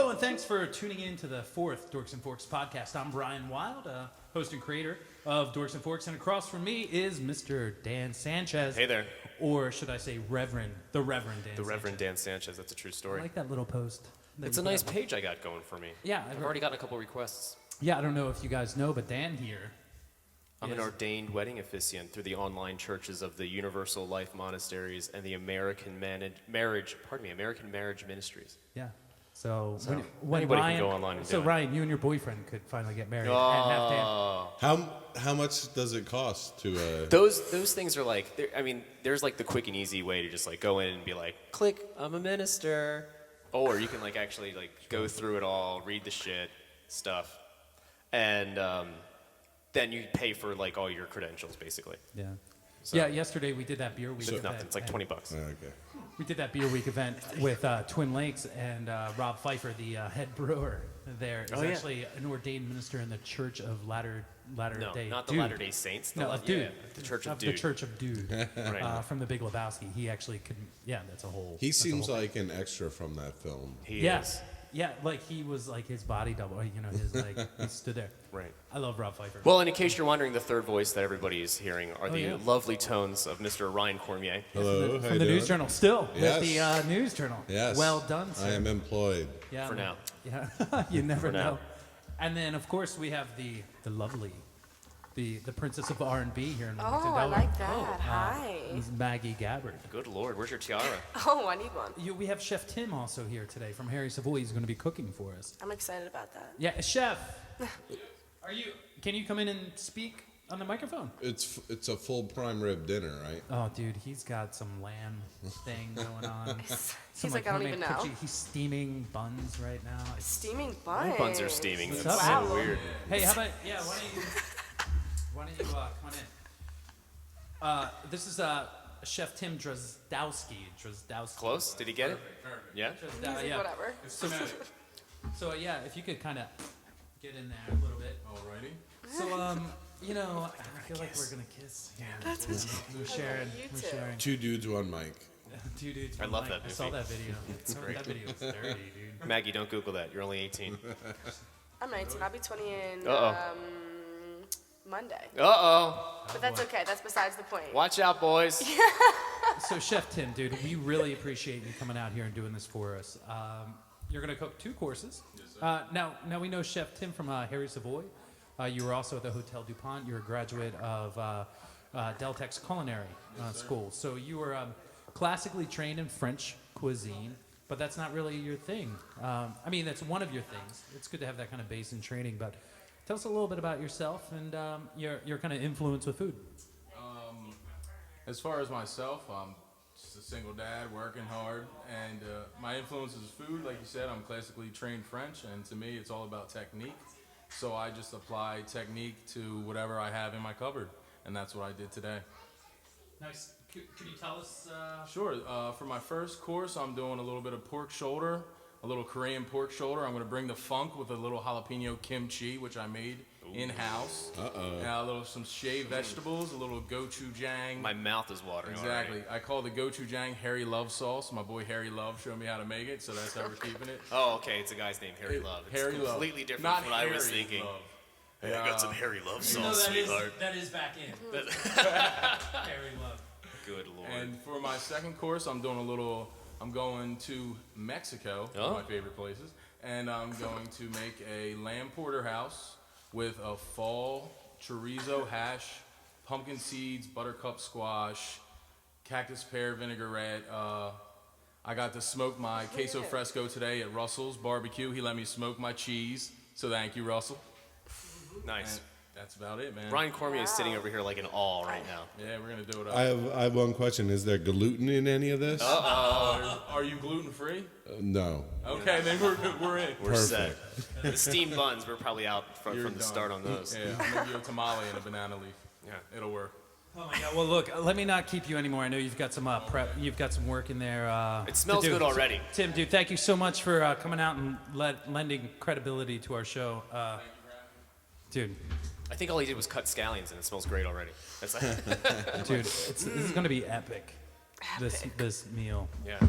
Hello, and thanks for tuning in to the fourth Dorks and Forks podcast. I'm Brian Wild, host and creator of Dorks and Forks, and across from me is Mr. Dan Sanchez. Hey there. Or should I say the Reverend Dan Sanchez. The Reverend Dan Sanchez. That's a true story. I like that little post. It's a nice page I got going for me. Yeah. I've already gotten a couple requests. Yeah, I don't know if you guys know, but Dan here. I'm an ordained wedding officiant through the online churches of the Universal Life Monasteries and the American Marriage Ministries. Yeah. So when Ryan, can go online and do it. Ryan, you and your boyfriend could finally get married and have Dan. How much does it cost to? Those things are like, there's like the quick and easy way to just like go in and be like, click, I'm a minister, or you can like actually like go through it all, read the shit stuff, and then you pay for like all your credentials basically. Yeah. So, yeah. Yesterday we did that beer week. It's nothing. It's like $20. Okay. We did that beer week event with Twin Lakes, and Rob Pfeiffer, the head brewer there, is actually an ordained minister in the Church of Latter Day. No, not the Dude. Latter-day Saints. No, of Dude. The Church of Dude. The Church of Dude. Right. From The Big Lebowski. He actually could. Yeah, that's a whole. He that's a seems whole like an extra from that film. He Yes. is. Yeah, like he was like his body double. You know, his like he stood there. Right. I love Rob Pfeiffer. Well, and in case you're wondering, the third voice that everybody is hearing are the yeah. lovely tones of Mr. Ryan Cormier. Hello, how from you the doing? News Journal, still Yes. with the News Journal. Yes. Well done, sir. I am employed. Yeah, For now. Yeah, you never For now. know. And then, of course, we have the lovely, the princess of R&B here in Wilmington, Oh, I Delaware. like that. Hi. Ms. Maggie Gabbard. Good Lord, where's your tiara? Oh, I need one. We have Chef Tim also here today from Harry Savoy. He's going to be cooking for us. I'm excited about that. Yeah, Chef. Can you come in and speak on the microphone? It's a full prime rib dinner, right? Oh, dude, he's got some lamb thing going on. He's like, I don't even know. He's steaming buns right now. Steaming buns. My buns are steaming. What's That's up, so man? weird. Hey, how about why don't you come on in? This is Chef Tim Drozdowski. Close? Did he get it? Perfect. Yeah? Music, whatever. So yeah, if you could kind of get in there a little bit. Alrighty. So I feel like we're gonna kiss. Yeah, That's we're sharing. You We're too. sharing. Two dudes, one mic. Two dudes. I one love mic. that I movie. saw that video. great. That video was dirty, dude. Maggie, don't Google that. You're only 18. I'm 19. I'll be 20 in Monday. Uh-oh. But that's okay. That's besides the point. Watch out, boys. So Chef Tim, dude, we really appreciate you coming out here and doing this for us. You're gonna cook 2 courses. Now we know Chef Tim from Harry Savoy. You were also at the Hotel DuPont. You're a graduate of Deltec's culinary school. So you were classically trained in French cuisine, but that's not really your thing. I mean, that's one of your things. It's good to have that kind of base in training, but tell us a little bit about yourself and your kind of influence with food. As far as myself, I'm just a single dad working hard, and my influence is food. Like you said, I'm classically trained French, and to me, it's all about technique. So I just apply technique to whatever I have in my cupboard, and that's what I did today. Nice. Could you tell us? Sure. For my first course, I'm doing a little bit of pork shoulder, a little Korean pork shoulder. I'm going to bring the funk with a little jalapeno kimchi, which I made in-house. Some shaved vegetables, a little gochujang. My mouth is watering Exactly. already. I call the gochujang Harry Love sauce. My boy Harry Love showed me how to make it, so that's how we're keeping it. Oh, okay. It's a guy's named Harry Love. It's Harry Love. completely different Not from what I was Harry thinking. Love. Hey, I got some Harry Love You know, sauce, sweetheart. that is back in. Harry Love. Good Lord. And for my second course, I'm going to Mexico, one of my favorite places, and I'm going to make a lamb porterhouse with a fall chorizo hash, pumpkin seeds, buttercup squash, cactus pear vinaigrette. I got to smoke my queso fresco today at Russell's Barbecue. He let me smoke my cheese, so thank you, Russell. Nice. And that's about it, man. Ryan Cormier is sitting over here like in awe right now. Yeah, we're gonna do it up. I have one question. Is there gluten in any of this? Are you gluten free? No. Okay, then we're in. We're set. Perfect. The steamed buns, we're probably out from You're the done. start on those. Yeah, I'm gonna give you a tamale and a banana leaf. Yeah. It'll work. Oh my God! Well, look, let me not keep you anymore. I know you've got some prep, you've got some work in there. It smells to do. good already. Tim, dude, thank you so much for coming out and lending credibility to our show, dude. I think all he did was cut scallions, and it smells great already. That's Dude, this is gonna be epic. This meal. Yeah.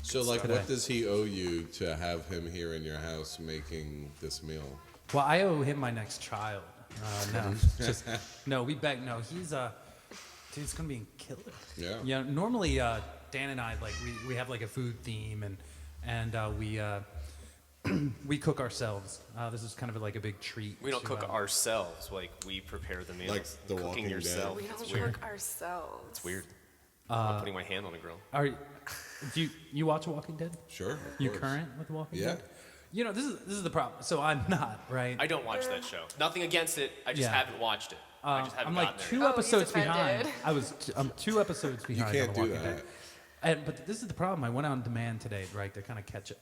So, like, today. what does he owe you to have him here in your house making this meal? Well, I owe him my next child. No, we beg. No, he's dude, it's gonna be killer. Yeah. Yeah. Normally, Dan and I we have like a food theme and we cook ourselves. This is kind of like a big treat. We don't to, cook ourselves. Like we prepare the meals. Like The Cooking Walking Dead. yourself. We It's don't weird. cook ourselves. It's weird. I'm not putting my hand on the grill. Do you watch Walking Dead? Sure. of You course. current with Walking Yeah. Dead? You know, this is the problem. So I'm not, right? I don't watch that show. Nothing against it. I just Yeah. haven't watched it. I just haven't I'm like gotten there. two Oh, he's episodes behind. offended. I'm 2 episodes behind can't on do The Walking that. Dead. But this is the problem. I went on demand today, right, to kind of catch it.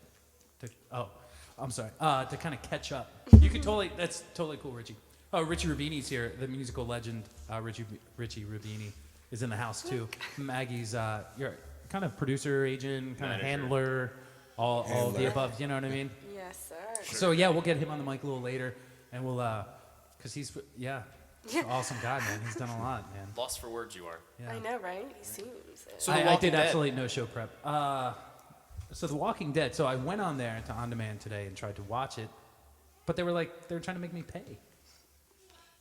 I'm sorry. To kind of catch up. You can totally. That's totally cool, Richie. Oh, Richie Rubini's here. The musical legend, Richie Rubini, is in the house too. Maggie's your kind of producer, agent, kind of Manager. handler, all of the Handler. above. You know what I mean? Yes, sir. So yeah, we'll get him on the mic a little later, and we'll cause he's he's an awesome guy, man. He's done a lot, man. Lost for words you are. Yeah. I know, right? He seems it. So The I Walking did Dead. absolutely no show prep. So The Walking Dead. So I went on there to On Demand today and tried to watch it, but they were trying to make me pay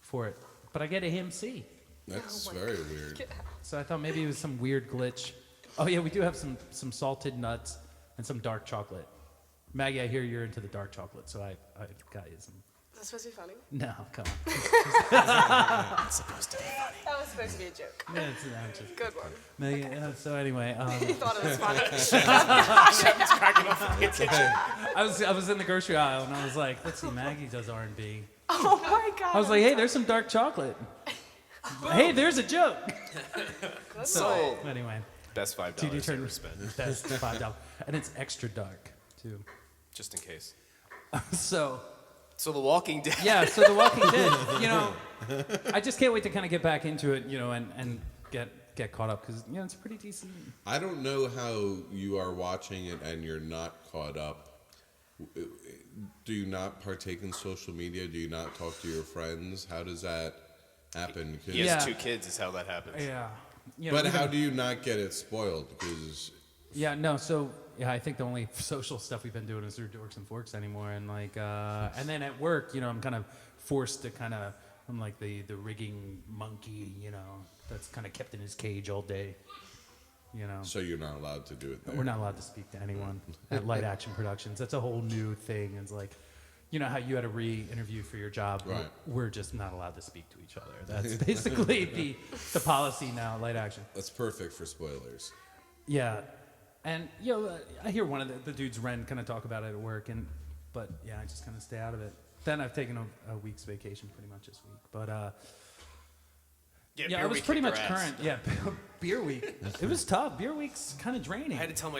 for it. But I get a AMC, That's Oh my very weird. so I thought maybe it was some weird glitch. Oh yeah, we do have some salted nuts and some dark chocolate. Maggie, I hear you're into the dark chocolate, so I got you some. Is that supposed to be funny? No, come on. It's supposed to be funny. That was supposed to be a joke. Yeah, I'm just, Good one. no, so anyway, He thought it was funny. I was in the grocery aisle and I was like, let's see, Maggie does R&B. Oh my god. I was like, hey, there's some dark chocolate. Hey, there's a joke. Good So one. Anyway, best $5 TD ever turned spent. best $5, and it's extra dark too. Just in case. So So The Walking Dead. yeah, so The Walking Dead. You know, I just can't wait to kind of get back into it. You know, and get caught up because it's pretty decent. I don't know how you are watching it and you're not caught up. Do you not partake in social media? Do you not talk to your friends? How does that happen? 'Cause- He has Yeah. 2 kids is how that happens. Yeah. You know, But even- how do you not get it spoiled? Because Yeah, no. So yeah, I think the only social stuff we've been doing is through Dorks and Forks anymore, and and then at work, I'm kind of forced to I'm like the rigging monkey, that's kind of kept in his cage all day, so you're not allowed to do it there. We're not allowed to speak to anyone at Light Action Productions. That's a whole new thing. It's like, how you had a re-interview for your job. Right. We're just not allowed to speak to each other. That's basically the policy now at Light Action. That's perfect for spoilers. Yeah, and I hear one of the dudes, Ren, kind of talk about it at work, but yeah, I just kind of stay out of it. Then I've taken a week's vacation pretty much this week, but Beer I was Week pretty kicked much our ass. current. Yeah, beer week. It was tough. Beer week's kind of draining. I had to tell my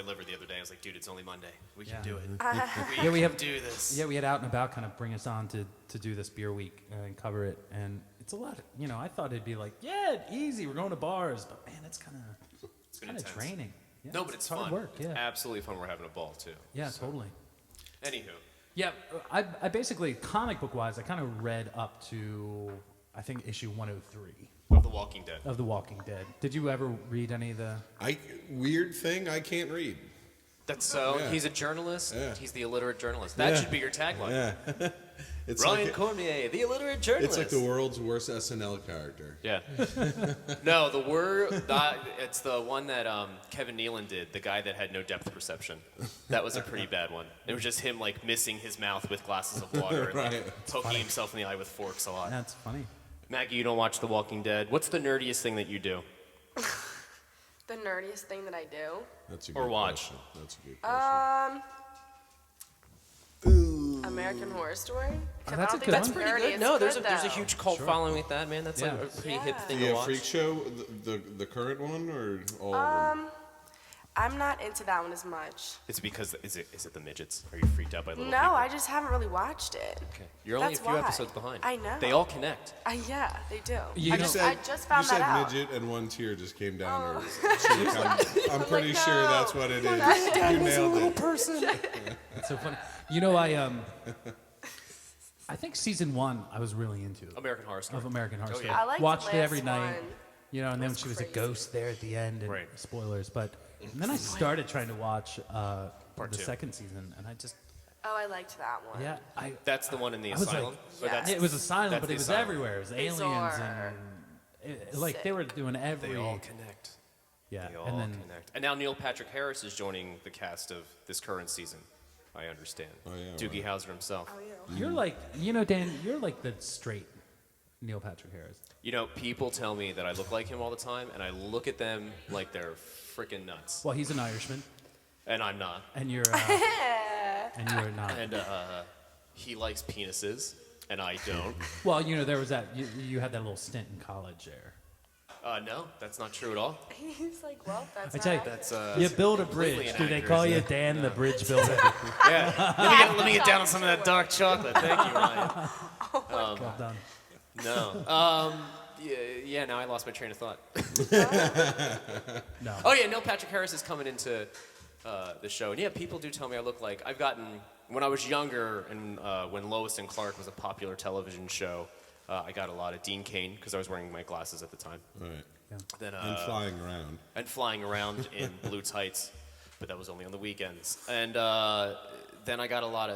liver the other day. I was like, dude, it's only Monday. We can Yeah. do it. Yeah, we have do this. Yeah, we had Out and About kind of bring us on to do this beer week and cover it, and it's a lot. I thought it'd be like, easy. We're going to bars, but man, it's kind of It's been kind of intense. draining. Yeah, No, but it's hard fun. work. Yeah, Absolutely fun. We're having a ball too. yeah, totally. Anywho, Yeah, I basically, comic book wise, I kind of read up to, I think, issue 103 of The Walking Dead. of The Walking Dead. Did you ever read any of the? Weird thing, I can't read. That's so. Yeah. He's a journalist. Yeah. He's the illiterate journalist. That Yeah. should be your tagline. Yeah. It's Ryan like Cormier, the illiterate journalist. it's like the world's worst SNL character. Yeah. No, it's the one that Kevin Nealon did, the guy that had no depth perception. That was a pretty bad one. It was just him like missing his mouth with glasses of water and like, Right. poking himself in the eye with forks a lot. That's funny. Maggie, you don't watch The Walking Dead. What's the nerdiest thing that you do? The nerdiest thing that I do. That's a Or good watch. question. That's a good question. American Horror Story. 'Cause that's I a don't good think that's one. Pretty nerdy. good. It's No, there's good, a though. huge cult following with that, man. That's Yeah. a pretty hip Yeah. thing Yeah, to watch. Freak Show, the current one, or all of them? I'm not into that one as much. It's because is it the midgets? Are you freaked out by little No, people? I just haven't really watched it. Okay. You're only That's a few why. episodes behind. I know. They all connect. Yeah, they do. You I know- just found you said that out. midget and one tear just came down. Oh. Or cheek. I'm pretty sure no. that's what it is. You nailed it. person. That's so funny. I think season 1 I was really into American Horror Story. of American Horror Oh, Story. yeah. I liked Watched the it every last night. one. And then was she was a crazy. ghost there at the end. And Right. spoilers, but And then I started trying to watch the two. second season, and I just Oh, I liked that one. That's the one in the I was asylum. like, Or that's- it was asylum, that's but the it was asylum. everywhere. It was aliens Bizarre. and like they were doing every. They all connect. Yeah, They all and then connect. And now Neil Patrick Harris is joining the cast of this current season. I understand. Oh, yeah, Doogie right. Howser himself. you're like, Dan, you're like the straight Neil Patrick Harris. You know, people tell me that I look like him all the time, and I look at them like they're freaking nuts. Well, he's an Irishman, And I'm not. and you're not. And he likes penises, and I don't. Well, there was that you had that little stint in college there. No, that's not true at all. He's like, well, that's I tell you, not That's you build a completely bridge. Do they inaccurate. call you Dan the Bridge Builder? Yeah. Let me get down on some of that dark chocolate. Thank you, Ryan. Well done. No. Yeah. Now I lost my train of thought. No. Oh yeah, Neil Patrick Harris is coming into the show, and yeah, people do tell me I look like. I've gotten when I was younger, and when Lois and Clark was a popular television show, I got a lot of Dean Cain because I was wearing my glasses at the time. Right. Then And flying around. and flying around in blue tights, but that was only on the weekends. And then I got a lot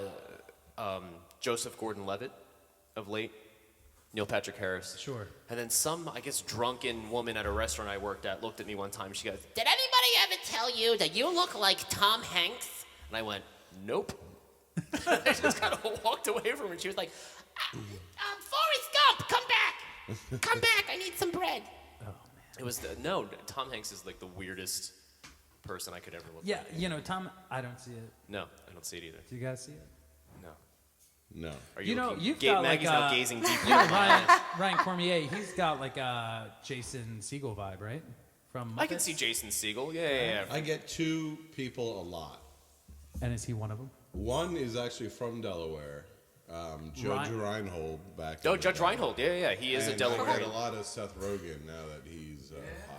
of Joseph Gordon-Levitt of late, Neil Patrick Harris. Sure. And then some, I guess, drunken woman at a restaurant I worked at looked at me one time. She goes, "Did anybody ever tell you that you look like Tom Hanks?" And I went, "Nope." I just kind of walked away from her. And she was like, "Forrest Gump, come back. Come back. I need some bread." Oh man. It was no. Tom Hanks is like the weirdest person I could ever look. Yeah, like. Tom. I don't see it. No, I don't see it either. Do you guys see it? No. No. Are you? looking- you've got Maggie's like now gazing deeply. Ryan Cormier. He's got like a Jason Segel vibe, right? From I can Muppets? see Jason Segel. Yeah. I get two people a lot. And is he one of them? One is actually from Delaware. Judge Reinhold back. Oh, in the Judge day. Reinhold. Yeah. He is a And I Delaware. get a lot of Seth Rogen now that he's.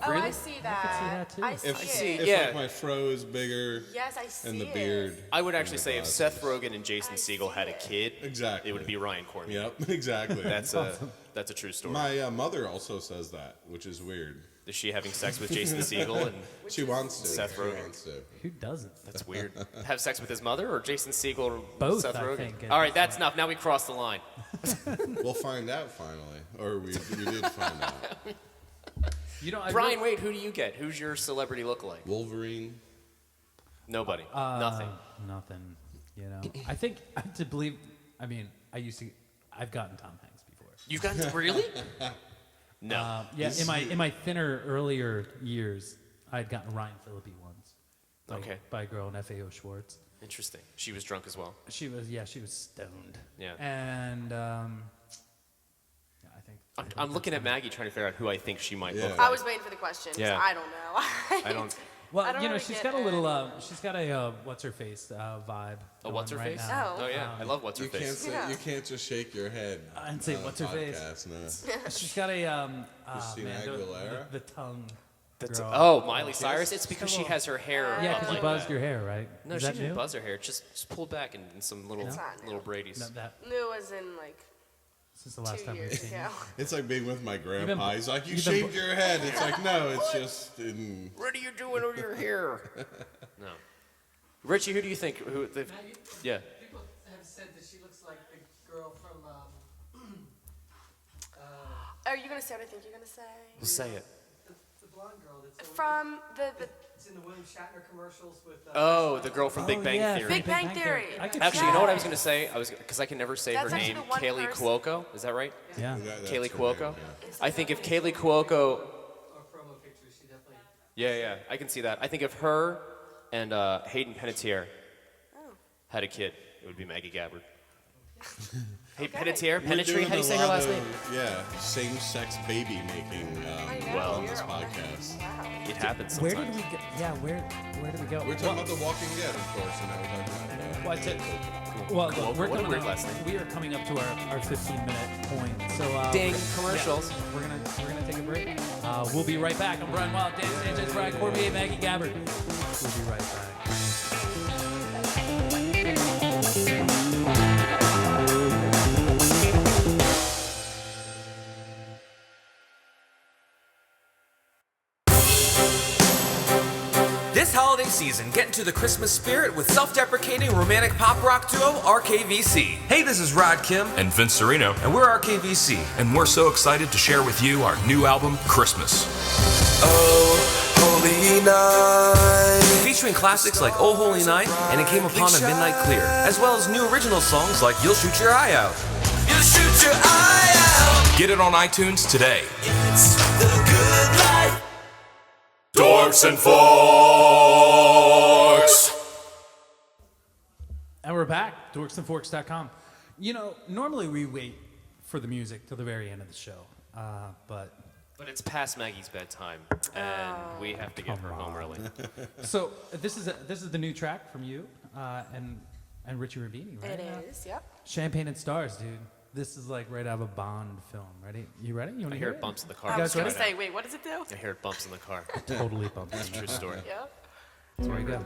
Oh, Really? I see that. too. I see If, it. see- if Yeah. like my fro is bigger Yes, I see and the it. beard. I would actually and the say if glasses. Seth Rogen and Jason I Segel see had a it. kid, Exactly. it would be Ryan Cormier. Yep, exactly. That's a true story. My mother also says that, which is weird. Is she having sex with Jason Segel? And She wants to. Seth She Rogen. wants to. Who doesn't? that's weird. Have sex with his mother or Jason Segel or Both, Seth I Rogen? think, at All right, this that's enough. Now we crossed the line. We'll find out finally, or we did find out. Brian, wait, who do you get? Who's your celebrity lookalike? Wolverine. Nobody. Nothing. Nothing. I think to believe. I mean, I've gotten Tom Hanks before. You've gotten really? No. Yeah, in my thinner earlier years, I'd gotten Ryan Phillippe once. Okay. By a girl in FAO Schwartz. Interesting. She was drunk as well. She was stoned. Yeah. And I think. I'm looking at Maggie trying to figure out who I think she might Yeah. look I like. was waiting for the question. So Yeah. I don't know. I don't. Well, I don't really she's get got a it. little. She's got a what's her face vibe. A what's her going right face? now. Oh yeah, I love what's her You can't face. say, Yeah. you can't just shake your head. And say, on a "What's her face?" podcast, No. She's got a Christina Aguilera? the tongue. That's girl. oh, Miley Cyrus. It's because she Hello. has her hair. Yeah, up because you like buzzed that. your hair, right? No, Is she that didn't new? buzz her hair. Just pulled back in some little It's not new. little Brady's. No, that New as in like since the last 2 time we've years seen ago. It's like being with my been- grandpa. He's like, you you've been- shaved your head. It's like, no, it's just in. What are you doing with your hair? No. Richie, who do you think? Yeah. People have said that she looks like the girl from, Are you gonna say what I think you're gonna say? Well, say it. the blonde girl that's From the it's in the William Shatner commercials with. Oh, the girl from Big Bang yeah, Theory. Big Bang Theory. I could Actually, see you know what I that. was gonna say? Because I can never say That's her actually name. the one Kaylee person- Cuoco. Is that right? Yeah. That's Kaylee her Cuoco. name, yeah. I think if Kaylee Cuoco. Or promo pictures, she definitely. Yeah, I can see that. I think if her and Hayden Panettiere had a kid, it would be Maggie Gabbard. Hey, Panettiere? We're Penetrate? doing How do you a say her lot last of, name? Yeah, same-sex baby making know, on this you're- podcast. It happens Where sometimes. did we go? Yeah, where did we go? We're talking about The Walking Dead, of course, and I was talking about Well, look, Cuoco. we're What a coming weird up, last name. we are coming up to our 15-minute point. So Ding, we're- commercials. yeah, we're gonna take a break. We'll be right back. I'm Brian Wild, Dan Sanchez, Brian Cormier, Maggie Gabbard. We'll be right back. This season, get into the Christmas spirit with self-deprecating romantic pop rock duo RKVC. Hey, this is Rod Kim and Vince Serino, and we're RKVC, and we're so excited to share with you our new album, Christmas. Oh, Holy Night, featuring classics like Oh Holy Night and It Came Upon a Midnight Clear, as well as new original songs like You'll Shoot Your Eye Out. You'll shoot your eye out. Get it on iTunes today. It's the good life. Dorks and Forks. And we're back, dorksandforks.com. You know, normally we wait for the music till the very end of the show, but it's past Maggie's bedtime, and we have to get her home early. so this is the new track from you and Richie Rubini, right? It is, yep. Champagne and Stars, dude. This is like right out of a Bond film. Ready? You ready? You want I to hear it? it bumps in the car. I was guys gonna ready? say, wait, what does it do? I hear it bumps in the car. Totally bumped. It's a true story. Yep. So here we go.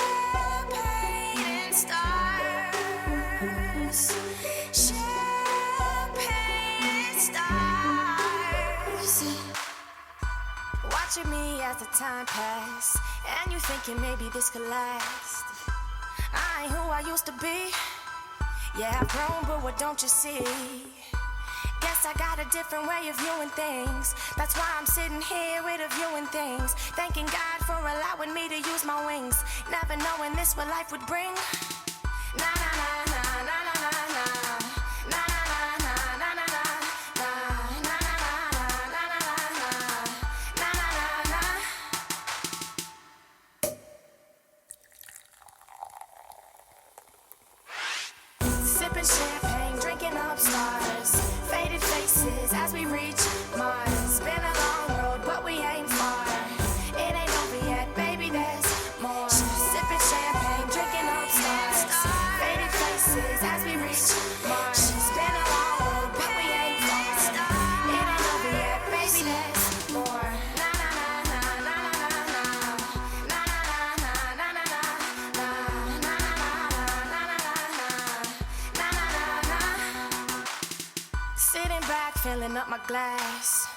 Champagne and stars. Champagne and stars. Watching me as the time pass, and you thinking maybe this could last. I ain't who I used to be. Yeah, I've grown, but what don't you see? Guess I got a different way of viewing things. That's why I'm sitting here with a viewing things. Thanking God for allowing me to use my wings. Never knowing this what life would bring. Na na na na na na na na. Na na na na na na na. Na na na na na na na. Na na na na. Sipping champagne, drinking up stars. Faded faces as we reach Mars. Been a long road, but we ain't far. It ain't over yet, baby, there's more. Sipping champagne, drinking up stars. Faded faces as we reach Mars. Been a long road, but we ain't far. It ain't over yet, baby, there's more. Na na na na na na na. Na na na na na na na. Na na na na na na na. Sitting back, filling up my glass.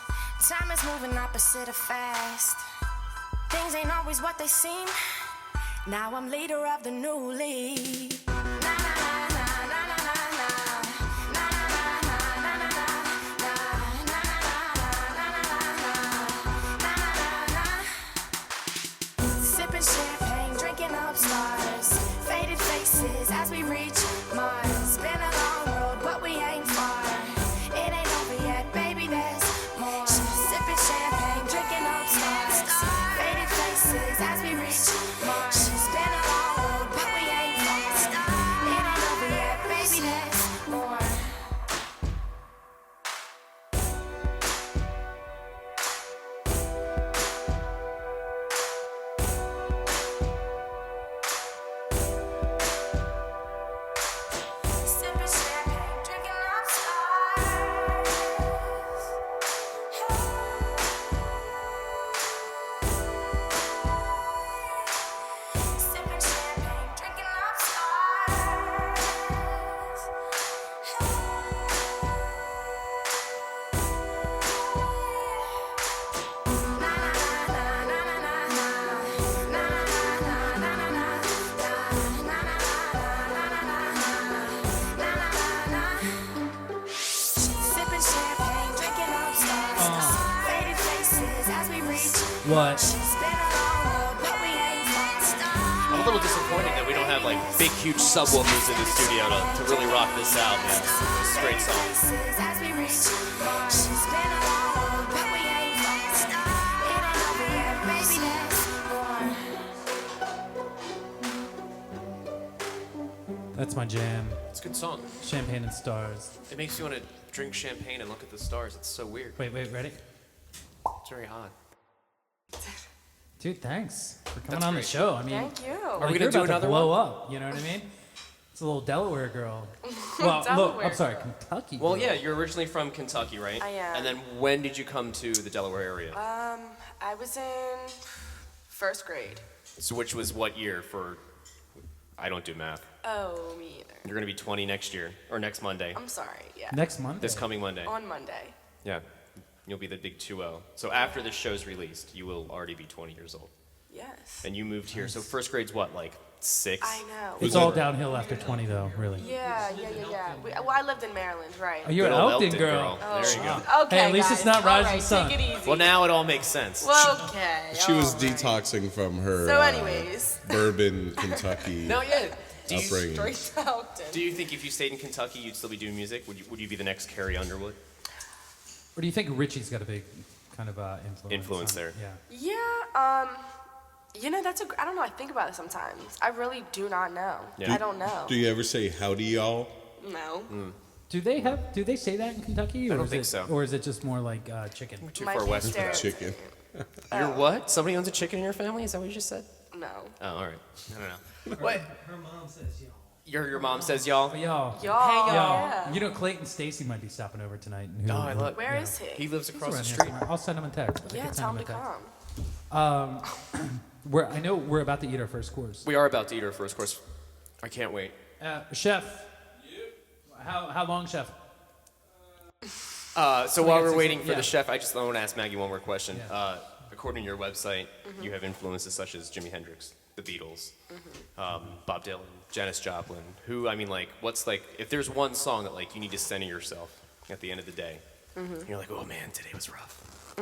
Time is moving opposite of fast. Things ain't always what they seem. Now I'm leader of the new league. Na na na na na na na. Na na na na na na. Na na na na na na. Na na na. Sipping champagne, drinking up stars. Faded faces as we reach Mars. Been a long road, but we ain't far. It ain't over yet, baby, there's more. Sipping champagne, drinking up stars. Faded faces as we reach Mars. Been a long road, but we ain't far. It ain't over yet, baby, there's more. Sipping champagne, drinking up stars. Sipping champagne, drinking up Sipping champagne, drinking up stars. Faded faces as we reach. What? It's been a long road, but we ain't far. I'm a little disappointed that we don't have like big, huge subwoofers in the studio to really rock this out, man. It's a great song. Faces as we reach Mars. It's been a long road, but we ain't far. It ain't over yet, baby, there's more. That's my jam. It's a good song. Champagne and Stars. It makes you want to drink champagne and look at the stars. It's so weird. Wait, ready? It's very hot. Dude, thanks for coming That's on great. the show. I mean, Thank you. Are we you're gonna do about to another blow one? up. You know what I mean? It's a little Delaware girl. Well, look, Delaware I'm sorry, girl. Kentucky. Well, girl. yeah, you're originally from Kentucky, right? I am. And then when did you come to the Delaware area? I was in first grade. So which was what year for? I don't do math. Oh, me either. You're gonna be 20 next year or next Monday. I'm sorry. Yeah. Next month. This coming Monday. On Monday. Yeah. You'll be the big 2-0. So after this show's released, you will already be 20 years old. Yes. And you moved here. So first grade's what, like 6? I know. It's all downhill after 20, though, really. Yeah. Well, I lived in Maryland, right? Oh, you're an Good old Elton girl. There you go. Okay, Hey, at least guys. it's not All Rising right, Sun. Take it easy. Well, now it all makes sense. Okay. She was all right. detoxing from her So, anyways. Bourbon, Kentucky No, yeah. upbringing. Straight to Elton. Do you think if you stayed in Kentucky, you'd still be doing music? Would you be the next Carrie Underwood? Or do you think Richie's got a big kind of influence Influence there. Yeah. Yeah. I don't know. I think about it sometimes. I really do not know. Yeah. I don't know. Do you ever say howdy, y'all? No. Do they say that in Kentucky? Or I don't is think it, so. Or is it just more like chicken? Too My far west for that. sister- Chicken. You're what? Somebody owns a chicken in your family? Is that what you just said? No. Oh, all right. I don't know. What? Her mom says y'all. Your mom says y'all? Y'all. Y'all. Y'all. Yeah. You know, Clayton Stacy might be stopping over tonight. Who, Oh, I love. Where is he? He lives He's across the around here street. somewhere. I'll send him a text. I Yeah, can tell send him to a come. text. I know we're about to eat our first course. We are about to eat our first course. I can't wait. Chef. How long, Chef? So while we're waiting for yeah. the chef, I just want to ask Maggie one more question. Yeah. According to your website, you have influences such as Jimi Hendrix, the Beatles, Bob Dylan, Janis Joplin. Who, I mean, like, what's like, if there's one song that like you need to center yourself at the end of the day, and you're like, oh man, today was rough.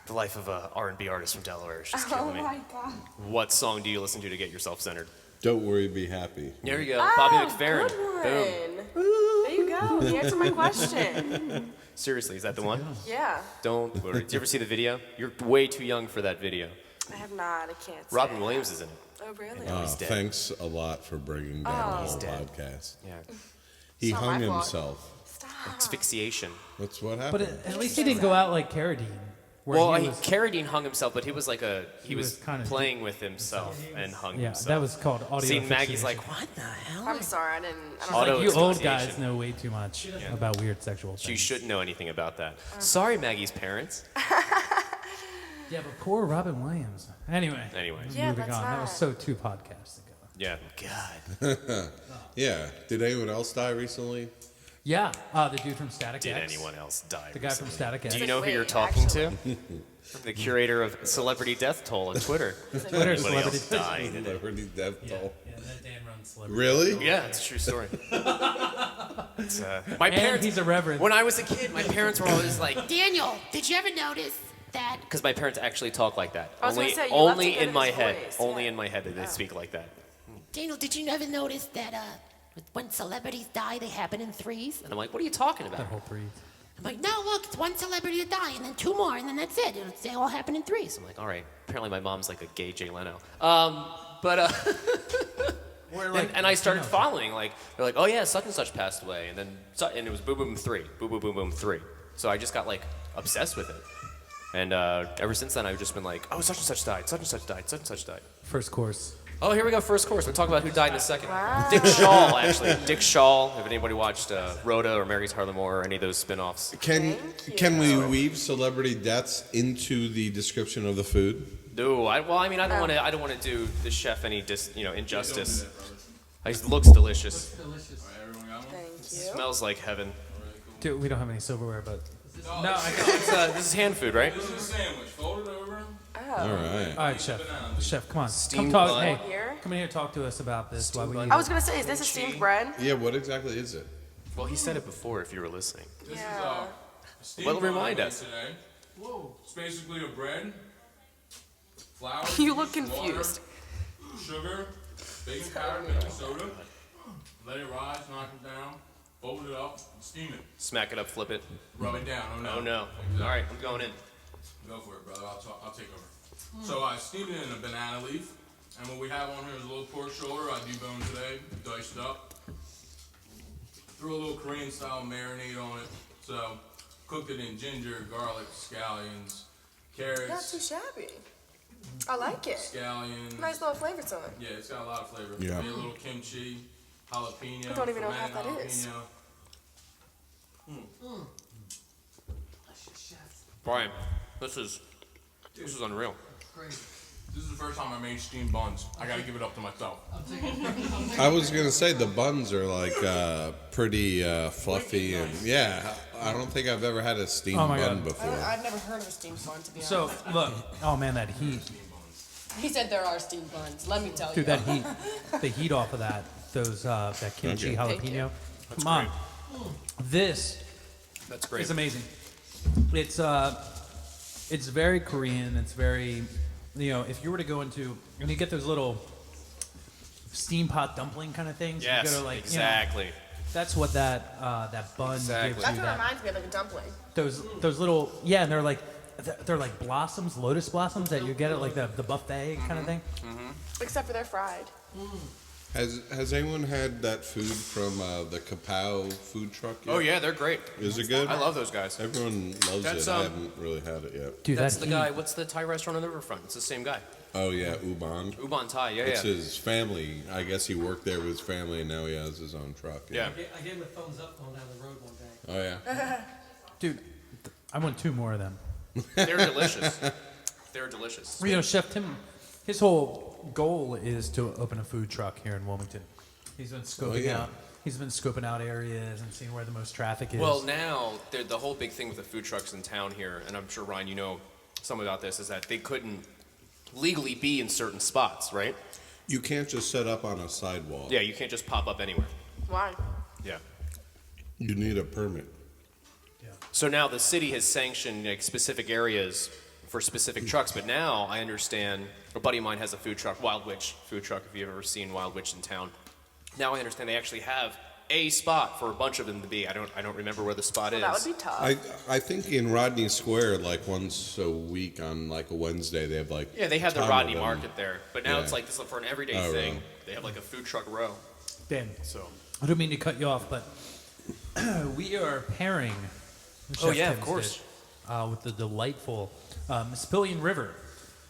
The life of a R&B artist from Delaware is just killing me. God. What song do you listen to get yourself centered? Don't worry, be happy. There you go, Bobby Oh, McFerrin. good Boom. one. There you go. You answered my question. Seriously, is that the one? Yeah. Don't worry. Did you ever see the video? You're way too young for that video. I have not. I can't. say Robin I Williams have. is in it. Oh, really? He's dead. Thanks a lot for bringing down the whole dead. podcast. Yeah. He not hung my fault. himself. Stop. Asphyxiation. That's what But happened. at least he didn't go out like Carradine. Where Well, he was, Carradine hung himself, but he was like he was was kinda playing with himself and hung yeah, himself. that was called audio. See, Maggie's asphyxiation. like, what the hell? I'm sorry. I don't Auto Like, you old asphyxiation. guys know way too much about weird sexual things. You shouldn't know anything about that. Sorry, Maggie's parents. Yeah, but poor Robin Williams. Anyway. Yeah, moving that's on. That was not- so 2 podcasts ago. Yeah. God. Yeah. Did anyone else die recently? Yeah, the dude from Static Did X. anyone else die? The guy from recently? Static X. Do you know who you're Wait, talking actually. to? The curator of Celebrity Death Toll on Twitter. Twitter Anybody celebrity. else die today? Celebrity death toll. Yeah, that Dan runs celebrity. Really? Yeah, it's a true story. It's, my And parents. he's a reverend. When I was a kid, my parents were always like, Daniel, did you ever notice that? because my parents actually talk like that. I was gonna say, you love to only get in his my head. voice, Only yeah. in my head did they speak like that. Daniel, did you ever notice that when celebrities die, they happen in threes? And I'm like, what are you talking about? That whole 3. I'm like, no, look, it's one celebrity to die, and then 2 more, and then that's it. They all happen in threes. I'm like, all right. Apparently, my mom's like a gay Jay Leno. And I started following. Like they're like, oh yeah, such and such passed away, and then and it was boom boom 3, boom boom boom boom 3. So I just got like obsessed with it, and ever since then I've just been like, oh, such and such died, such and such died, such and such died. First course. Oh, here we go, first course. We'll talk about who died in a second. Dick Shaw, actually. Dick Shaw. If anybody watched Rhoda or Mary's Harlem or any of those spin-offs. Can we weave celebrity deaths into the description of the food? No, I don't want to do the chef any injustice. It looks delicious. Delicious. Everyone got one? Thank you. Smells like heaven. Dude, we don't have any silverware, but. No, No, I got This is hand food, right? This is a sandwich. Fold it over. All right. All right, Chef. Chef, come on. Steamed come talk. bun. Hey, Here? come in here. Talk to us about this while we. I was gonna say, is this a steamed bread? Yeah, what exactly is it? Well, he said it before if you were listening. This Yeah. is steamed Well, bun remind I made us. Today. Whoa. It's basically a bread, flour, You look water, confused. sugar, baking powder, baking soda. Let it rise, knock it down, fold it up, steam it. Smack it up, flip it. Rub it down. Oh no. All right, I'm going in. Go for it, brother. I'll take over. So I steamed it in a banana leaf, and what we have on here is a little pork shoulder. I deboned today, diced up. Threw a little Korean style marinade on it. So cooked it in ginger, garlic, scallions, Not too carrots, shabby. I like it. scallions. Nice little flavor to it. Yeah, it's got a lot of flavor. Yeah. Made a little kimchi, jalapeno. I don't even know what fermented half that is. jalapeno. Brian, this is unreal. Great. This is the first time I made steamed buns. I gotta give it up to myself. I was gonna say the buns are like pretty fluffy and yeah. I don't think I've ever had a steamed Oh my bun God. before. I've never heard of a steamed bun, to be honest. So look, oh man, that heat, He said there are steamed buns. Let me tell you. dude, that heat, the heat off of that, that kimchi Okay. Thank you. jalapeno. Come on, this That's great. is amazing. It's very Korean. It's very, if you were to go into and you get those little steam pot dumpling kind of things, Yes, you go to like, exactly. that's what that bun Exactly. gives That's you. what That reminds me of, like a dumpling. those little and they're like blossoms, lotus blossoms that you get at like the buffet kind of thing. Except for they're fried. Has anyone had that food from the Kapow food truck yet? Oh yeah, they're great. Is it good? I love those guys. Everyone loves That's, it. I haven't really had it yet. Dude, That's that the heat. guy. What's the Thai restaurant on the riverfront? It's the same guy. Oh yeah, Ubon. Ubon Thai. Yeah, It's yeah. his family. I guess he worked there with his family, and now he has his own truck. Yeah. I gave him a thumbs up going down the road one day. Oh yeah. Dude, I want 2 more of them. They're delicious. They're delicious. Chef Tim, his whole goal is to open a food truck here in Wilmington. He's been scoping yeah. out. He's been scoping out areas and seeing where the most traffic is. Well, now the whole big thing with the food trucks in town here, and I'm sure Ryan, you know some about this, is that they couldn't legally be in certain spots, right? You can't just set up on a sidewalk. Yeah, you can't just pop up anywhere. Why? Yeah. You need a permit. So now the city has sanctioned like specific areas for specific trucks, but now I understand a buddy of mine has a food truck, Wild Witch food truck, if you've ever seen Wild Witch in town. Now I understand they actually have a spot for a bunch of them to be. I don't remember where the spot Well, is. that would be tough. I think in Rodney Square, like once a week on like a Wednesday, they have like Yeah, they have the ton of Rodney them. Market there, but now Yeah. it's like this for an everyday Oh, thing. really? They have like a food truck row. Dan, So. I don't mean to cut you off, but we are pairing. Oh, Chef yeah, of Tim's course. dish, with the delightful Mispillion River.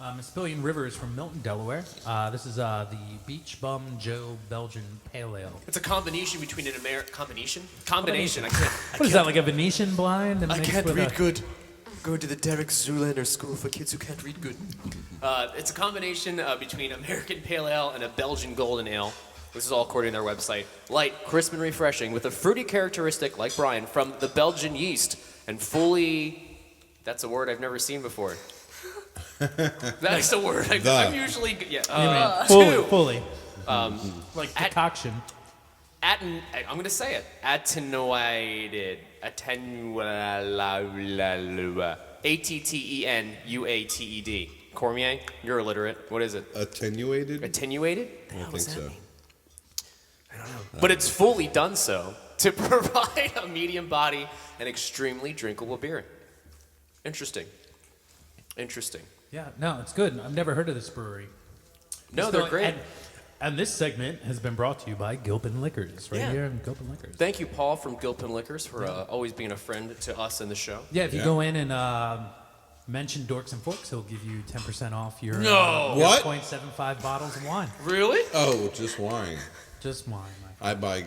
Mispillion River is from Milton, Delaware. This is the Beach Bum Joe Belgian Pale Ale. It's a combination between an Combination. I can't. What is that, like a Venetian blind? And I mixed can't with read a- good. Going to the Derek Zoolander School for kids who can't read good. It's a combination between American Pale Ale and a Belgian Golden Ale. This is all according to their website. Light, crisp, and refreshing with a fruity characteristic, like Brian, from the Belgian yeast, and fully. That's a word I've never seen before. That's a word. I'm usually Fully. Like at- decoction. I'm going to say it. Attenuated. Attenuated. Cormier, you're illiterate. What is it? Attenuated? Attenuated? I don't think so. But it's fully done so to provide a medium body and extremely drinkable beer. Interesting. Yeah, no, it's good. I've never heard of this brewery. No, they're great. And this segment has been brought to you by Gilpin Liquors, right Yeah. here in Gilpin Liquors. Thank you, Paul from Gilpin Liquors, for always being a friend to us and the show. Yeah, if you Yeah. go in and mention Dorks and Forks, he'll give you 10% off your No. your What? 0.75 bottles of wine. Really? Oh, just wine. Just wine, my friend. I buy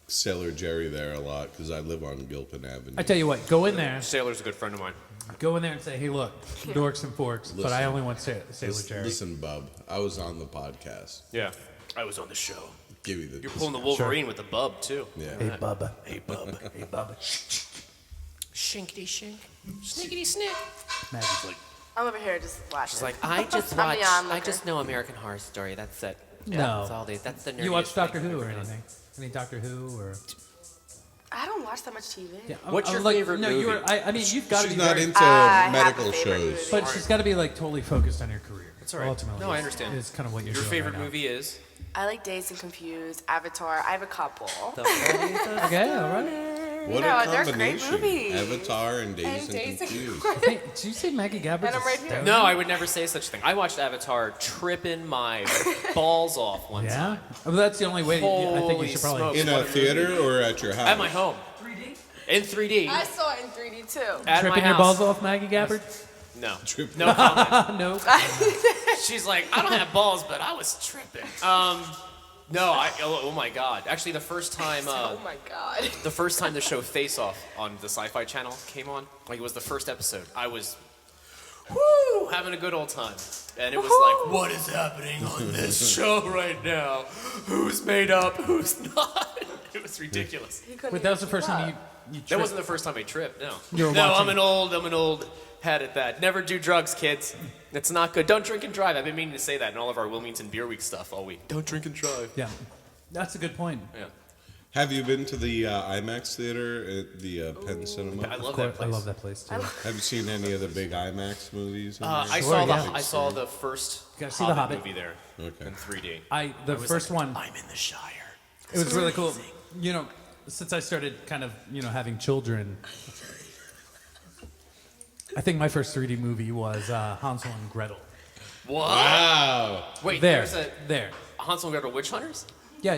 Sailor Jerry there a lot because I live on Gilpin Avenue. I tell you what, go in there. Sailor's a good friend of mine. Go in there and say, hey, look, Dorks and Forks, but I Listen. only want Sailor Jerry. Listen, bub, I was on the podcast. Yeah. I was on the show. Give me the. You're pulling the Wolverine with the bub, too. Yeah. Hey, Bubba. Hey, bub. Hey, Bubba. Shinkity shink. Snickety snick. Maggie's like, I'm over here just watching. She's like, I just I'm watch. beyond I liquor. just know American Horror Story. That's it. No. That's all that's the nerdiest you watch thing Doctor Who or I've ever anything? Any Doctor Who or? I don't watch that much TV. Yeah, What's your favorite no, movie? I mean, you've got to She's be not very, into I have medical a favorite movie. shows. but she's got to be like totally focused on your career. That's all right. Ultimately, No, I understand. Is kind of what you're Your doing favorite right now. movie is? I like Dazed and Confused, Avatar. I have a couple. Okay, all right. What No, a they're great combination! movies. Avatar and Dazed and Dazed and Confused. Hey, did you say Maggie Gabbard? And I'm right here. No, I would never say such a thing. I watched Avatar tripping my balls off one Yeah, time. well, that's the only way. I think you Holy should probably. smokes. In a theater or at your house? At my home. 3D? In 3D. I saw it in 3D too. At Tripping my your house. balls off, Maggie Gabbard? No. Trip- No comment. No. She's like, I don't have balls, but I was tripping. No, oh my God. Actually, the first time, Oh my god. the first time the show Face Off on the Sci-Fi Channel came on, like it was the first episode, I was whoo, having a good old time. And it was like, what is happening on this show right now? Who's made up? Who's not? It was ridiculous. Wait, that was the first time you That tripped? wasn't the first time I tripped. No. You were no, watching- I'm an old head at that. Never do drugs, kids. It's not good. Don't drink and drive. I've been meaning to say that in all of our Wilmington Beer Week stuff all week. Don't drink and drive. Yeah, that's a good point. Yeah. Have you been to the IMAX theater at the Penn Cinema? I love that place. I love that place too. Have you seen any of the big IMAX movies? in there? I Sure, saw yeah. I saw the first You gotta see The Hobbit. movie there Okay. in 3D. The I was first like, one. I'm in the Shire. It was really cool. You know, since I started kind of, having children, I think my first 3D movie was Hansel and Gretel. What? Wow. Wait, There, there's a there. Hansel and Gretel Witch Hunters? Yeah.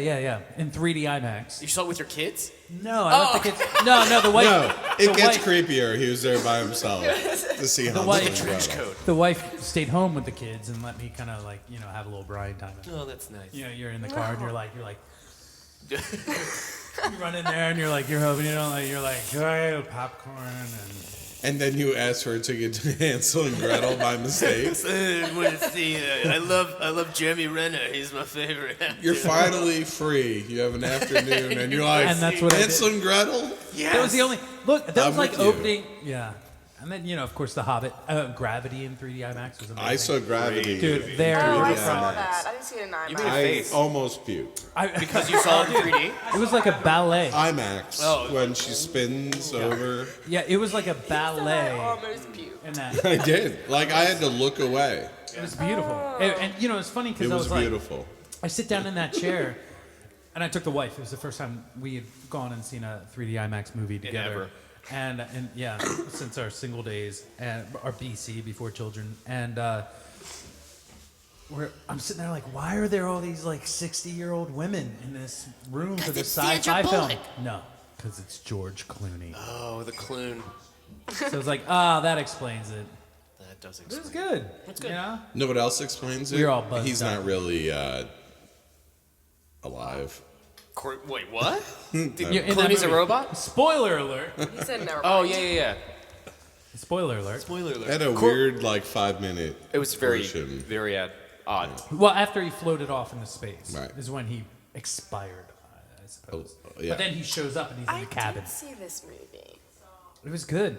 In 3D IMAX. You saw it with your kids? No, I left the kids. No, the wife. No, it the gets wife, creepier. He was there by himself to see how wife- much Trench coat. The wife stayed home with the kids and let me kind of have a little Brian time. Oh, that's nice. You're in the car and you're like, you run in there and you're hoping you're like, oh, popcorn And then you ask for a ticket to Hansel and Gretel by mistake. I love Jeremy Renner. He's my favorite. You're finally free. You have an afternoon, and you're like, And that's what I Hansel and Gretel? Yes. That was the only look. That I'm was like with you. opening. Yeah, and then of course, The Hobbit, Gravity in 3D IMAX was amazing. I saw Gravity. Dude, there. Oh, I Yeah. saw that. I didn't see it in IMAX. You made a I face. almost puked. Because you saw it in 3D? It was like a ballet. IMAX, Oh. when she spins over. Yeah, it was like a I ballet almost puked. in that. I did. Like, I had to look away. It was beautiful. And it's funny It because I was was like, beautiful. I sit down in that chair, and I took the wife. It was the first time we had gone and seen a 3D IMAX movie together. ever. And yeah, since our single days and our BC before children, and I'm sitting there like, why are there all these like 60-year-old women in this room for this it's Sandra sci-fi film? Bullock. No, because it's George Clooney. Oh, the Clune. So it's like, that explains it. That does It explain. was good. It's good. You know? Know what else explains it? We're all buzzed He's up. not really alive. Wait, what? You're in that Clooney's a movie. robot? Spoiler alert. He said never Oh, mind. yeah. Spoiler alert. Spoiler alert. Had a weird, like, 5-minute It was very, portion. very odd. Well, after he floated off into space Right. is when he expired, I suppose. Oh, yeah. But then he shows up and he's in I the cabin. did see this movie. It was good.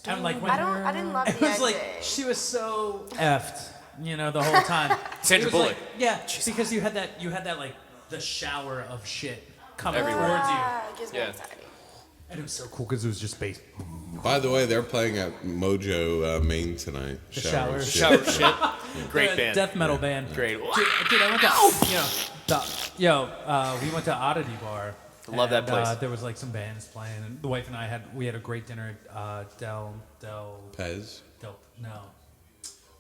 And like when I didn't love it the was like ending. she was so effed, the whole time. Sandra It was Bullock. like- yeah, because you had that like the shower of shit coming Everywhere. towards you, It gives me Yeah. anxiety. and it was so cool because it was just space. By the way, they're playing at Mojo Maine tonight. The shower. Shit. Shower shit. Great They're a band. death metal band. Great. Dude, I went to we went to Oddity Bar. Love that and, place. There was like some bands playing, and the wife and I had a great dinner at Pez.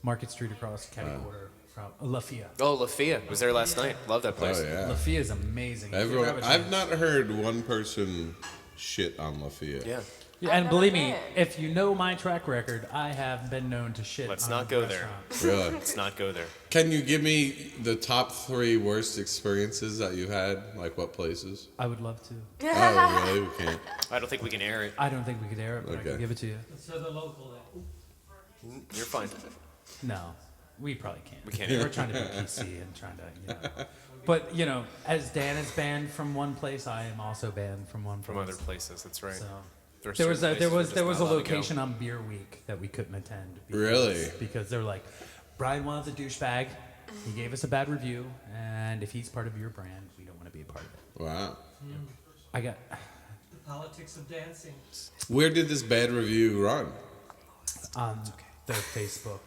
Market Street across Caddy Quarter from La Fia. Oh, Lafia was there last night. Love that place. Oh, yeah. La Fia is amazing. If you ever Everyone, have a I've chance. not heard one person shit on Lafayette. Yeah. Yeah, I've and never believe me, been. if you know my track record, I have been known to shit. Let's on not go there. restaurants. Really? Let's not go there. Can you give me the top 3 worst experiences that you had? Like what places? I would love to. Oh, really? We can't. I don't think we can air it. I don't think we could air it, but I Okay. can give it to you. So the local then. You're fine. No, we probably can't. We can't. We're trying to be PC and trying to, But as Dan is banned from one place, I am also banned from one place. From other places. That's right. So There are there was certain a, there places was we're there just was a not allowed to go. location on Beer Week that we couldn't attend. Because, Really? Because they're like, Brian Wild's a douchebag. He gave us a bad review, and if he's part of your brand, we don't want to be a part of it. Wow. I got The politics of dancing. Where did this bad review run? on their Facebook,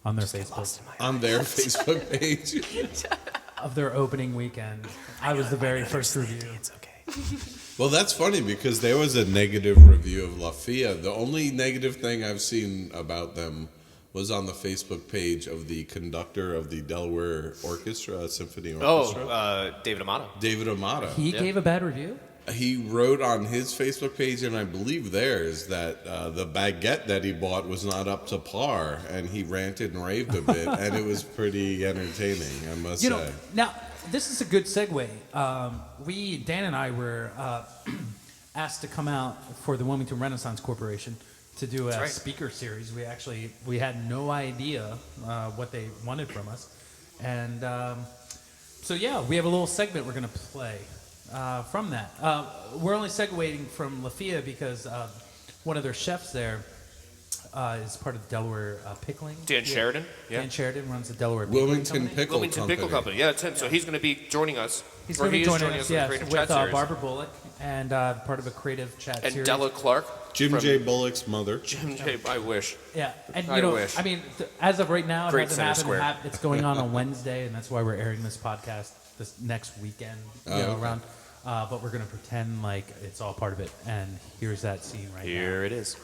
on their Facebook On their Facebook page. of their opening weekend. I was the very first review. It's okay. Well, that's funny because there was a negative review of La Fia. The only negative thing I've seen about them was on the Facebook page of the conductor of the Delaware Orchestra, Symphony Orchestra. David Amato. David Amato. He gave a bad review? He wrote on his Facebook page, and I believe theirs, that the baguette that he bought was not up to par, and he ranted and raved a bit, and it was pretty entertaining, I must say. Now, this is a good segue. Dan and I were asked to come out for the Wilmington Renaissance Corporation to do a right. speaker series. We had no idea what they wanted from us, and so yeah, we have a little segment we're gonna play from that. We're only segueing from Lafayette because one of their chefs there is part of the Delaware Pickling. Dan Sheridan. Yeah. Dan Sheridan runs the Delaware Pickling Wilmington Company. Pickle Wilmington Company. Pickle Company. Yeah, that's him. So he's going to be joining us. He's or going to be he is joining us, in the yes, Creative with Chat series. Barbara Bullock and part of a Creative Chat And series. Della Clark. Jim from- J. Bullock's mother. Jim J. I wish. Yeah, and I you know, wish. I mean, as of right now, it Great hasn't Center happened. Square. It's going on Wednesday, and that's why we're airing this podcast this next weekend, Okay. around. But we're gonna pretend like it's all part of it. And here's that scene right Here it is.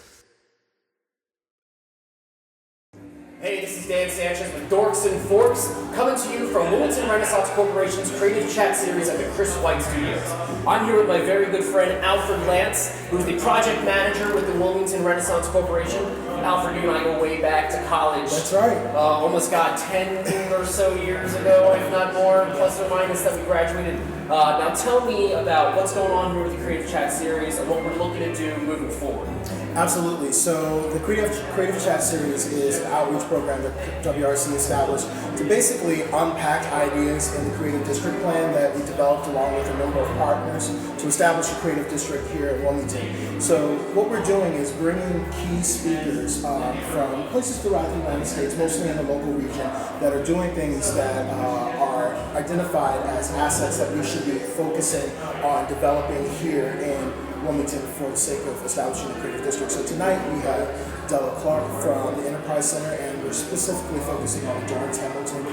Hey, this is Dan Sanchez with Dorks and Forks, coming to you from Wilmington Renaissance Corporation's Creative Chat Series at the Chris White Studios. I'm here with my very good friend Alfred Lance, who's the project manager with the Wilmington Renaissance Corporation. Alfred, you and I go way back to college. That's right. Almost got 10 or so years ago, if not more, plus or minus, that we graduated. Now tell me about what's going on here with the Creative Chat Series and what we're looking to do moving forward. Absolutely. So the Creative Chat Series is an outreach program that WRC established to basically unpack ideas in the Creative District Plan that we developed along with a number of partners to establish a creative district here in Wilmington. So what we're doing is bringing key speakers from places throughout the United States, mostly in the local region, that are doing things that are identified as assets that we should be focusing on developing here in Wilmington for the sake of establishing a creative district. So tonight we have Della Clark from the Enterprise Center, and we're specifically focusing on the Dorks Hamilton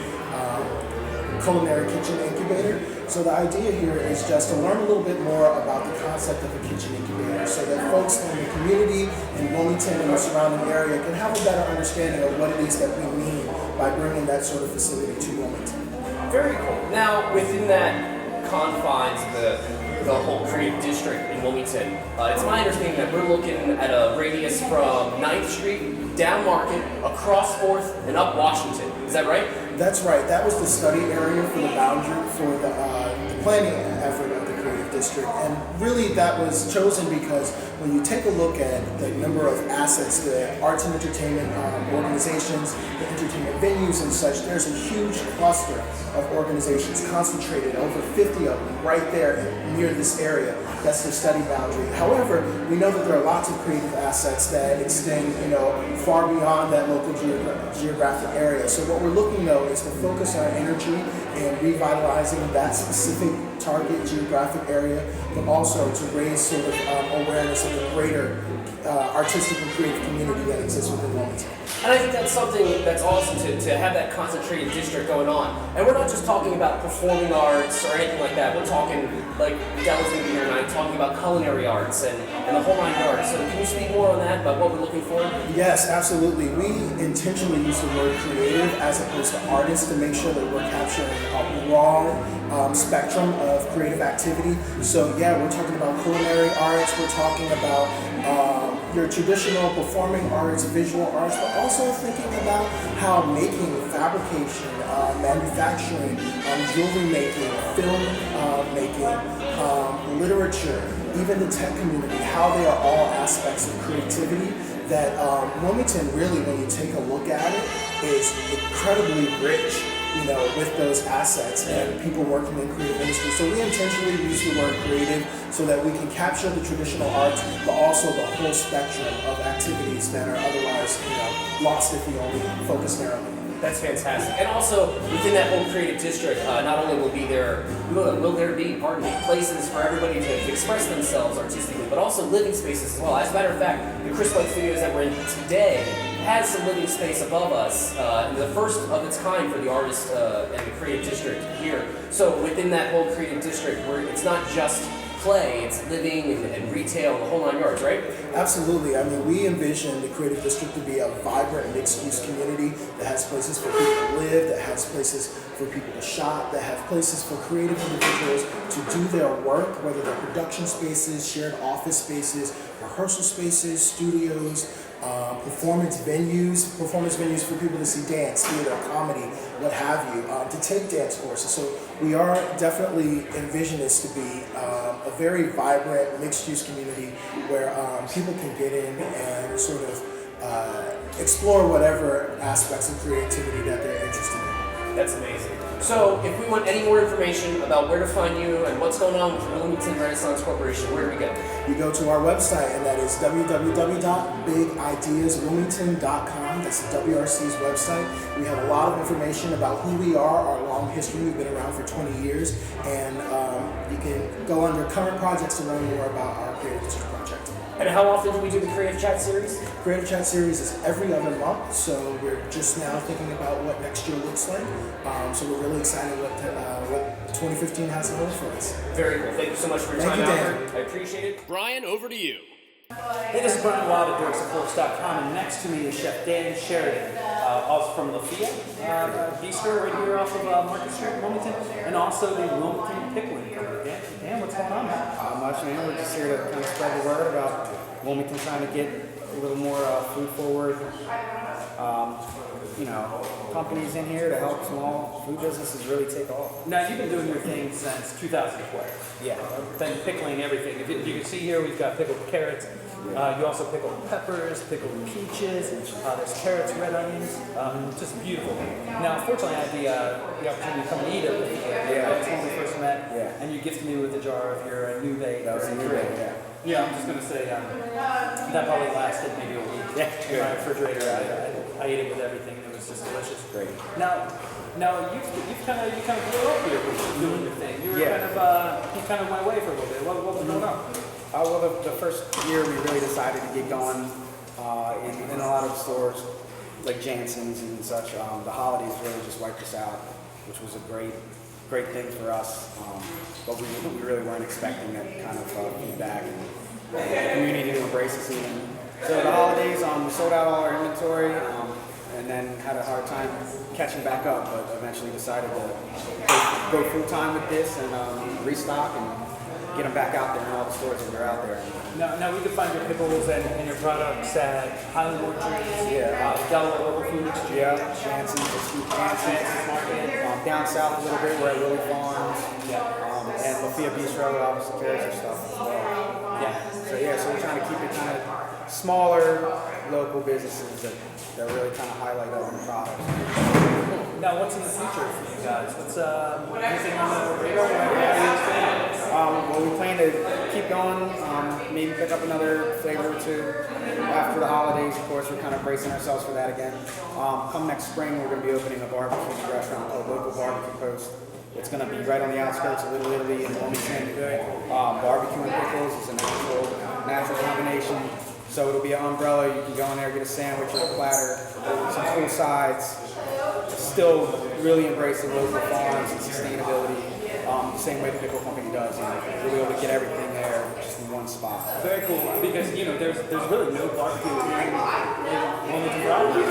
Culinary Kitchen Incubator. So the idea here is just to learn a little bit more about the concept of a kitchen incubator so that folks in the community in Wilmington and the surrounding area can have a better understanding of what it is that we mean by bringing that sort of facility to Wilmington. Very cool. Now, within that confines of the whole creative district in Wilmington, it's my understanding that we're looking at a radius from 9th Street, down Market, across 4th, and up Washington. Is that right? That's right. That was the study area for the boundary for the planning effort of the creative district. And really that was chosen because when you take a look at the number of assets, the arts and entertainment organizations, the entertainment venues and such, there's a huge cluster of organizations concentrated, over 50 of them right there near this area. That's the study boundary. However, we know that there are lots of creative assets that extend, far beyond that local geographic area. So what we're looking though is to focus our energy in revitalizing that specific target geographic area, but also to raise sort of awareness of the greater artistic and creative community that exists within Wilmington. And I think that's something that's awesome to have that concentrated district going on. And we're not just talking about performing arts or anything like that. We're talking, like Della's going to be here tonight, talking about culinary arts and the whole nine yards. So can you speak more on that, about what we're looking for? Yes, absolutely. We intentionally use the word creative as opposed to artist to make sure that we're capturing a broad spectrum of creative activity. So yeah, we're talking about culinary arts, we're talking about your traditional performing arts, visual arts, but also thinking about how making, fabrication, manufacturing, jewelry making, film making, literature, even the tech community, how they are all aspects of creativity that Wilmington really, when you take a look at it, is incredibly rich, with those assets and people working in creative industry. So we intentionally use the word creative so that we can capture the traditional arts, but also the whole spectrum of activities that are otherwise, lost if we only focus narrowly. That's fantastic. And also, within that whole creative district, not only will there be places for everybody to express themselves artistically, but also living spaces as well. As a matter of fact, the Chris White Studios that we're in today has some living space above us, the first of its kind for the artist and the creative district here. So within that whole creative district, it's not just play, it's living and retail and the whole nine yards, right? Absolutely. I mean, we envision the creative district to be a vibrant mixed-use community that has places for people to live, that has places for people to shop, that have places for creative individuals to do their work, whether they're production spaces, shared office spaces, rehearsal spaces, studios, performance venues for people to see dance, theater, comedy, what have you, to take dance courses. So we are definitely envision this to be a very vibrant mixed-use community where people can get in and sort of explore whatever aspects of creativity that they're interested in. That's amazing. So, if we want any more information about where to find you and what's going on with Wilmington Renaissance Corporation, where do we go? You go to our website, and that is www.bigideaswilmington.com. That's the WRC's website. We have a lot of information about who we are, our long history. We've been around for 20 years, and you can go under current projects to learn more about our Creative District project. And how often do we do the Creative Chat series? Creative Chat series is every other month, so we're just now thinking about what next year looks like. So we're really excited what 2015 has to hold for us. Very cool. Thank you so much for your Thank time, you, Dan. Albert. I appreciate it. Brian, over to you. Hey, this is Brian Wild at Dorks.com, and next to me is Chef Dan Sheridan, also from Lafayette Bistro right here off of Market Street in Wilmington, and also the Wilmington Pickling Company. Dan, what's going on, man? Much, man. We're just here to kind of spread the word about Wilmington trying to get a little more food forward. Companies in here to help small food businesses really take off. Now, you've been doing your thing since 2012. Yeah. Been pickling everything. If you can see here, we've got pickled carrots. You also pickle peppers, pickled peaches. There's carrots, red onions. Just beautiful. Now, fortunately, I had the opportunity to come and eat it with you. That's when we first met. Yeah. And you gifted me with a jar of your New Bay. That was a New Bay, yeah. Yeah, I'm just going to say that probably lasted maybe a week in my refrigerator. I ate it with everything. It was just delicious. Great. Now you kind of blew up here with doing your thing. You were you kind of went away for a little bit. What was going on? Well, the first year we really decided to get going in a lot of stores like Jansen's and such. The holidays really just wiped us out, which was a great thing for us. But we really weren't expecting that kind of feedback and the community to embrace us even. So the holidays, we sold out all our inventory and then had a hard time catching back up, but eventually decided to go full time with this and restock and get them back out there in all the stores that are out there. Now we can find your pickles and your products at Highland Orchards, Delaware Local Foods, Jansen's Market, down south a little bit where Willie Farms, and Lafayette Bistro obviously carries their stuff as well. So we're trying to keep it kind of smaller local businesses that really kind of highlight our own products. Now, what's in the future for you guys? What's anything on the radar? Well, we plan to keep going, maybe pick up another flavor or two after the holidays. Of course, we're kind of bracing ourselves for that again. Come next spring, we're going to be opening a barbecue restaurant called Local Barbecue Post. It's going to be right on the outskirts of Little Italy in Wilmington. Barbecue and pickles is a natural combination. So it'll be an umbrella. You can go in there, get a sandwich or a platter, some cool sides. Still really embracing local farms and sustainability, the same way the pickle company does. We'll be able to get everything there just in one spot. Very cool, because there's really no barbecue in Wilmington Property.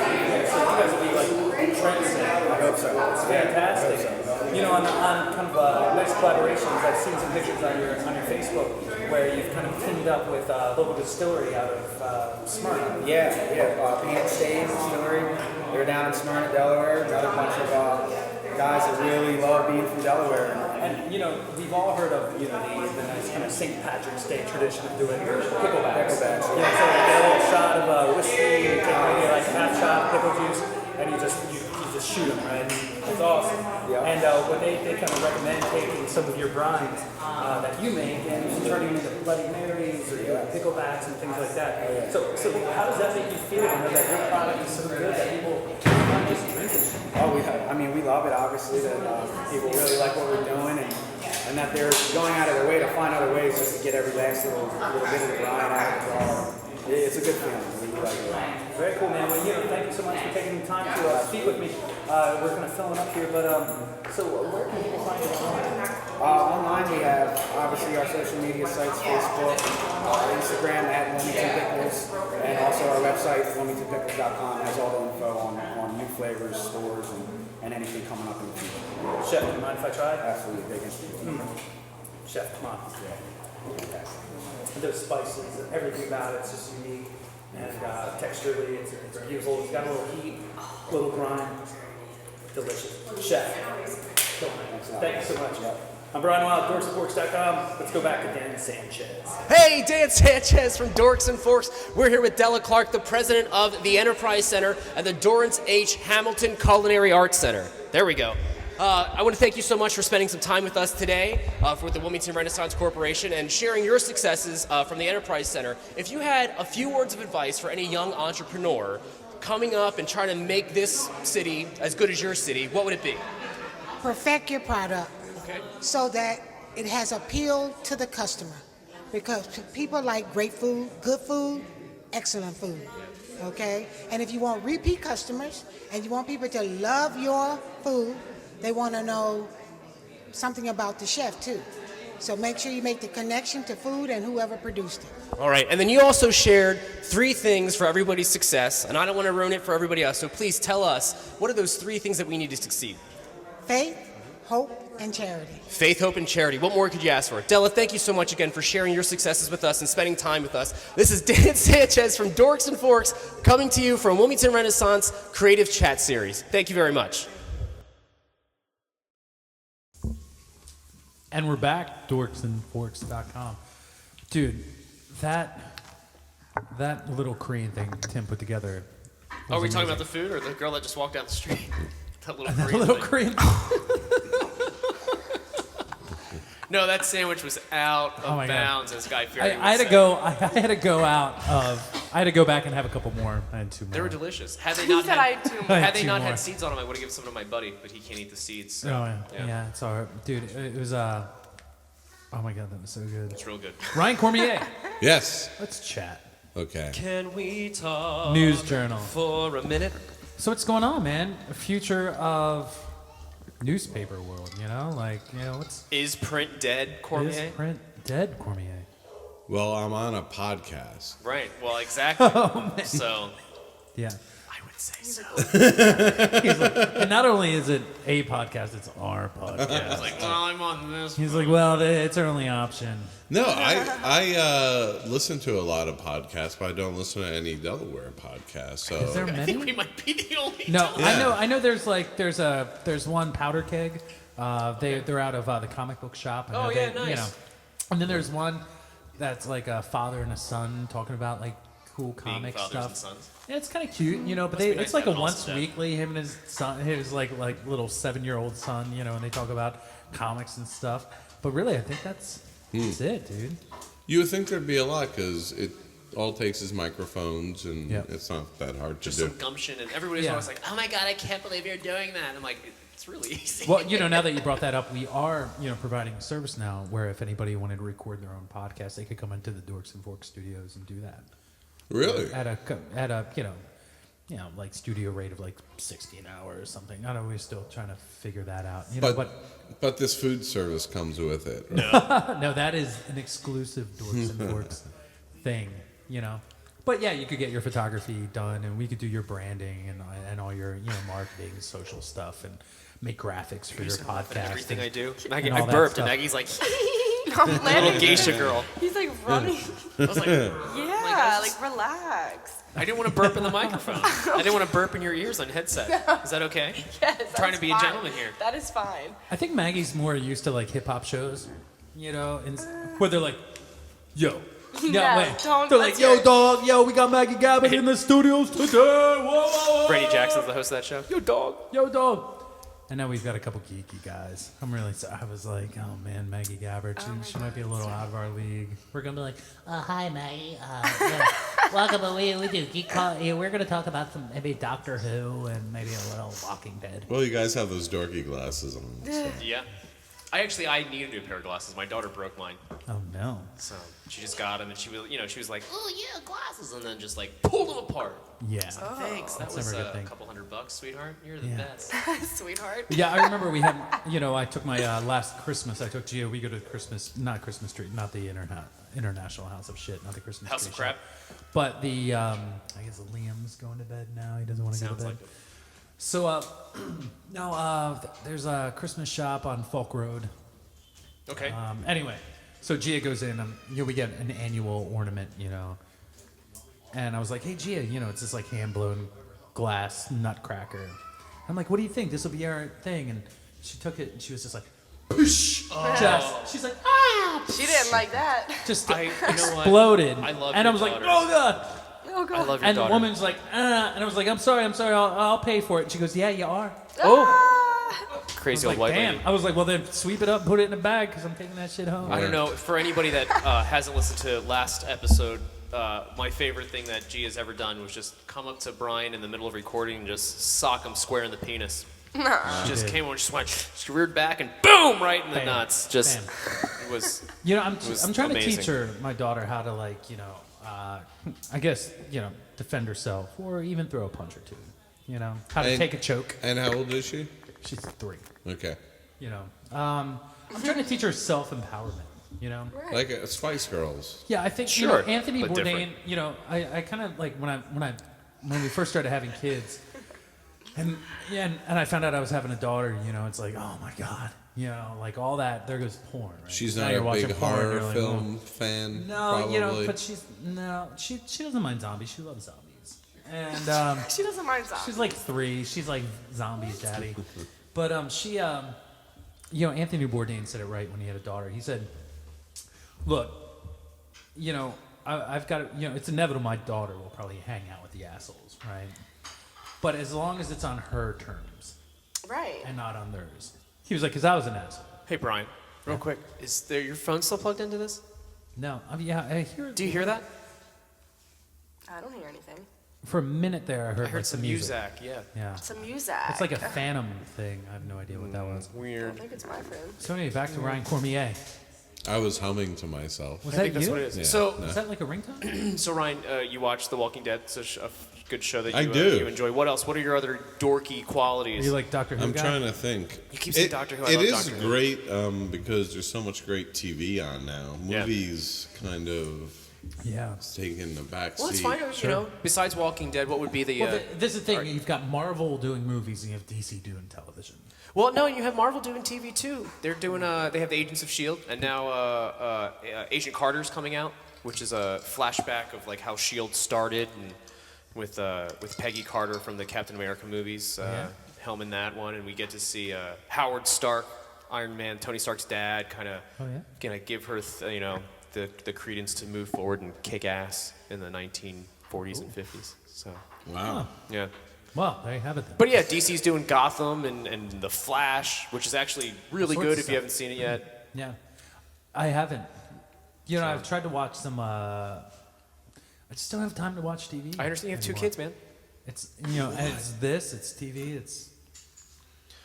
So you guys will be like trendsetters. I hope so. It's fantastic. On kind of nice collaborations, I've seen some pictures on your Facebook where you've kind of teamed up with a local distillery out of Smyrna. Pan Stage Distillery. They're down in Smyrna, Delaware. Another bunch of guys that really love being from Delaware. And we've all heard of the nice kind of St. Patrick's Day tradition of doing picklebacks. So like a little shot of whiskey, you take maybe like a half shot of pickle juice, and you just shoot them, right? It's awesome. And what they kind of recommend taking some of your brines that you make and turning them into Bloody Marys or picklebacks and things like that. So how does that make you feel? That your product is so good that people not just drink it? We love it, obviously, that people really like what we're doing and that they're going out of their way to find other ways just to get every last little bit of the brine out of the jar. It's a good feeling. We like it. Very cool, man. Well, thank you so much for taking the time to speak with me. We're going to fill it up here, but so where can people find you online? Online, we have obviously our social media sites: Facebook, Instagram at Wilmington Pickles, and also our website WilmingtonPickles.com has all the info on new flavors, stores, and anything coming up in the future. Chef, do you mind if I try? Absolutely, big Chef, come on. There's spices and everything about it's just unique. And texturally, it's beautiful. It's got a little heat, a little grime. Delicious. Chef, killing it. Thank you so much. I'm Brian Wild, dorksandforks.com. Let's go back to Dan Sanchez. Hey, Dan Sanchez from Dorks and Forks. We're here with Della Clark, the president of the Enterprise Center at the Dorrance H. Hamilton Culinary Arts Center. There we go. I want to thank you so much for spending some time with us today with the Wilmington Renaissance Corporation and sharing your successes from the Enterprise Center. If you had a few words of advice for any young entrepreneur coming up and trying to make this city as good as your city, what would it be? Perfect your product so that it has appeal to the customer. Because people like great food, good food, excellent food. Okay? And if you want repeat customers and you want people to love your food, they want to know something about the chef too. So make sure you make the connection to food and whoever produced it. All right, and then you also shared 3 things for everybody's success, and I don't want to ruin it for everybody else, so please tell us, what are those 3 things that we need to succeed? Faith, hope, and charity. Faith, hope, and charity. What more could you ask for? Della, thank you so much again for sharing your successes with us and spending time with us. This is Dan Sanchez from Dorks and Forks coming to you from Wilmington Renaissance Creative Chat Series. Thank you very much. And we're back, dorksandforks.com. Dude, that little Korean thing Tim put together. Are we talking about the food or the girl that just walked down the street? That little That Korean little thing. Korean No, that sandwich was out Oh my of God. bounds, as Guy Fieri I had to go. I had to go out of. I had to go back and have a couple more. I had 2 more. They were delicious. Had they He not said I had two more. had they Two not more. had seeds on them, I would have given some to my buddy, but he can't eat the seeds. So, Oh yeah, it's all right, dude. It was Oh my God, that was so good. It's real good. Ryan Cormier. Yes. Let's chat. Okay. Can we talk News Journal. for a minute? So what's going on, man? A future of newspaper world, what's Is print dead, Cormier? is print dead, Cormier? Well, I'm on a podcast. Right. Well, exactly. Oh, man. So Yeah. I would say so. He's like, and not only is it a podcast, it's our podcast. It's like, well, I'm on this. He's like, well, it's our only option. No, I listen to a lot of podcasts, but I don't listen to any Delaware podcasts. So Is there I many? think we might be the only. No, Yeah. I know. There's one Powder Keg. They're out of the comic book shop. Oh, yeah, nice. And then there's one that's like a father and a son talking about like cool Being comic fathers stuff. and sons. Yeah, it's kind of cute, but Must be nice it's like to a have it all once set. weekly. Him and his son, his like little 7-year-old son, and they talk about comics and stuff. But really, I think that's it, dude. you would think there'd be a lot because it all takes is microphones, and Yep. it's not that hard Just to do. some gumption, and everybody's Yeah. always like, "Oh my God, I can't believe you're doing that." And I'm like, "It's really easy." Well, now that you brought that up, we are, providing a service now where if anybody wanted to record their own podcast, they could come into the Dorks and Forks studios and do that. Really? At a like studio rate of like 60 an hour or something. I know we're still trying to figure that out. But this food service comes with it. But no, that is an exclusive Dorks and Forks thing. But yeah, you could get your photography done, and we could do your branding and all your marketing, social stuff, and make graphics for your podcast. Everything and, I do. and Maggie, all I that burped, stuff. and Maggie's like, I'm little letting geisha girl. He's like running. I was like, Yeah, like relax. I didn't want to burp in the microphone. I didn't want to burp in your ears on headset. Is that okay? Yes, I'm trying to be that's a fine. gentleman here. That is fine. I think Maggie's more used to like hip hop shows, and where they're like, "Yo, No, don't. They're like, let's "Yo, hear it. dog, yo, we got Maggie Gabbard in the studios today." Whoa. Brady Jackson's the host of that show. Yo, dog. Yo, dog. And now we've got a couple geeky guys. I'm really sorry. I was like, oh man, Maggie Gabbard. She might be a little out of our league. We're gonna be like, Hi, Maggie. Welcome. We do Geek Call. Yeah, we're going to talk about some maybe Doctor Who and maybe a little Walking Dead. Well, you guys have those dorky glasses on. So. Yeah. I need a new pair of glasses. My daughter broke mine. oh no. So she just got them, and she was like, "Oh yeah, glasses," and then just like pulled them apart. Yeah. So, thanks. That That's was never a good thing. a couple $100, sweetheart. You're the Yeah. best. Sweetheart. Yeah, I remember we had, I took my last Christmas. I took Gio. We go to not Christmas tree, not the International House of Shit, not the Christmas House tree of Crap. shop. But the I guess Liam's going to bed now. He doesn't want to go to Sounds bed. like it. So there's a Christmas shop on Folk Road. Okay. Anyway, so Gia goes in. We get an annual ornament, and I was like, hey, Gia, you know, it's this like hand-blown glass nutcracker. I'm like, what do you think? This will be our thing. And she took it, and she was just like, whoosh. She's like, ah! She didn't like that. Just you know what? exploded. I love and your I was like, daughter. oh, God. Oh, God. I love your And the daughter. woman's like, and I was like, I'm sorry, I'll pay for it. And she goes, yeah, you are. Crazy I old was like, white damn. lady. I was like, well, then sweep it up, put it in a bag, because I'm taking that shit home. I don't know. For anybody that hasn't listened to last episode, my favorite thing that G has ever done was just come up to Brian in the middle of recording and just sock him square in the penis. She just came on, just went, she reared back and boom, right in the Bam. nuts. Just, Bam. it was. You know, it was I'm trying amazing. to teach her, my daughter, how to like, you know, I guess, you know, defend herself or even throw a punch or two. You know, how to take a choke. And how old is she? She's 3. Okay. You know, I'm trying to teach her self-empowerment. You know, Like Spice Girls. yeah, I think you Sure, know, Anthony but Bourdain. different. You know, I kind of like when we first started having kids, and I found out I was having a daughter. You know, it's like, oh my God. You know, like all that. There goes porn. Right? She's Now not you're a watching big porn, horror you're like, film oh. fan. No, probably. you know, but she doesn't mind zombies. She loves zombies. And She doesn't mind zombies. she's like 3. She's like zombies, daddy. But she, you know, Anthony Bourdain said it right when he had a daughter. He said, "Look, you know, I've got, you know, it's inevitable my daughter will probably hang out with the assholes, right? But as long as it's on her terms, Right. and not on theirs." He was like, "Cause I was an asshole." Hey, Brian, real quick. Is there your phone still plugged into this? No, yeah, I hear. Do you hear that? I don't hear anything. For a minute there, I heard, I heard like, some music. yeah. Yeah. Some music. It's like a phantom thing. I have no idea what that was. I Weird. don't think it's my phone. So anyway, back to Ryan Cormier. I was humming to myself. Was I that think that's you? what it is. Yeah, So, no. Is that like a ringtone? so Ryan, you watch The Walking Dead. It's a good show that I you, do. you enjoy. What else? What are your other dorky Are qualities? you like Doctor Who I'm guy? trying to think. You keep saying Doctor Who. I It love is Doctor Who. great because there's so much great TV on now. Yeah. Movies kind of Yeah. taking the back Well, it's seat. fine. You know, besides Walking Dead, what would be the? Well, this is the thing. You've got Marvel doing movies and you have DC doing television. Well, no, you have Marvel doing TV too. They're doing. They have the Agents of Shield, and now Agent Carter's coming out, which is a flashback of like how Shield started, and with Peggy Carter from the Captain America movies, helming that one, and we get to see Howard Stark, Iron Man, Tony Stark's dad, kind of gonna give her, you know, the credence to move forward and kick ass in the 1940s and 50s. So. Wow. Yeah. Well, there you have it then. But yeah, DC's doing Gotham and The Flash, which is actually really Sorts good of if stuff. you haven't seen it yet. Yeah. I haven't. You know, I've tried to watch some, I just don't have time to watch TV. I understand you have 2 anymore. kids, man. It's, you know, and it's this, it's TV, it's...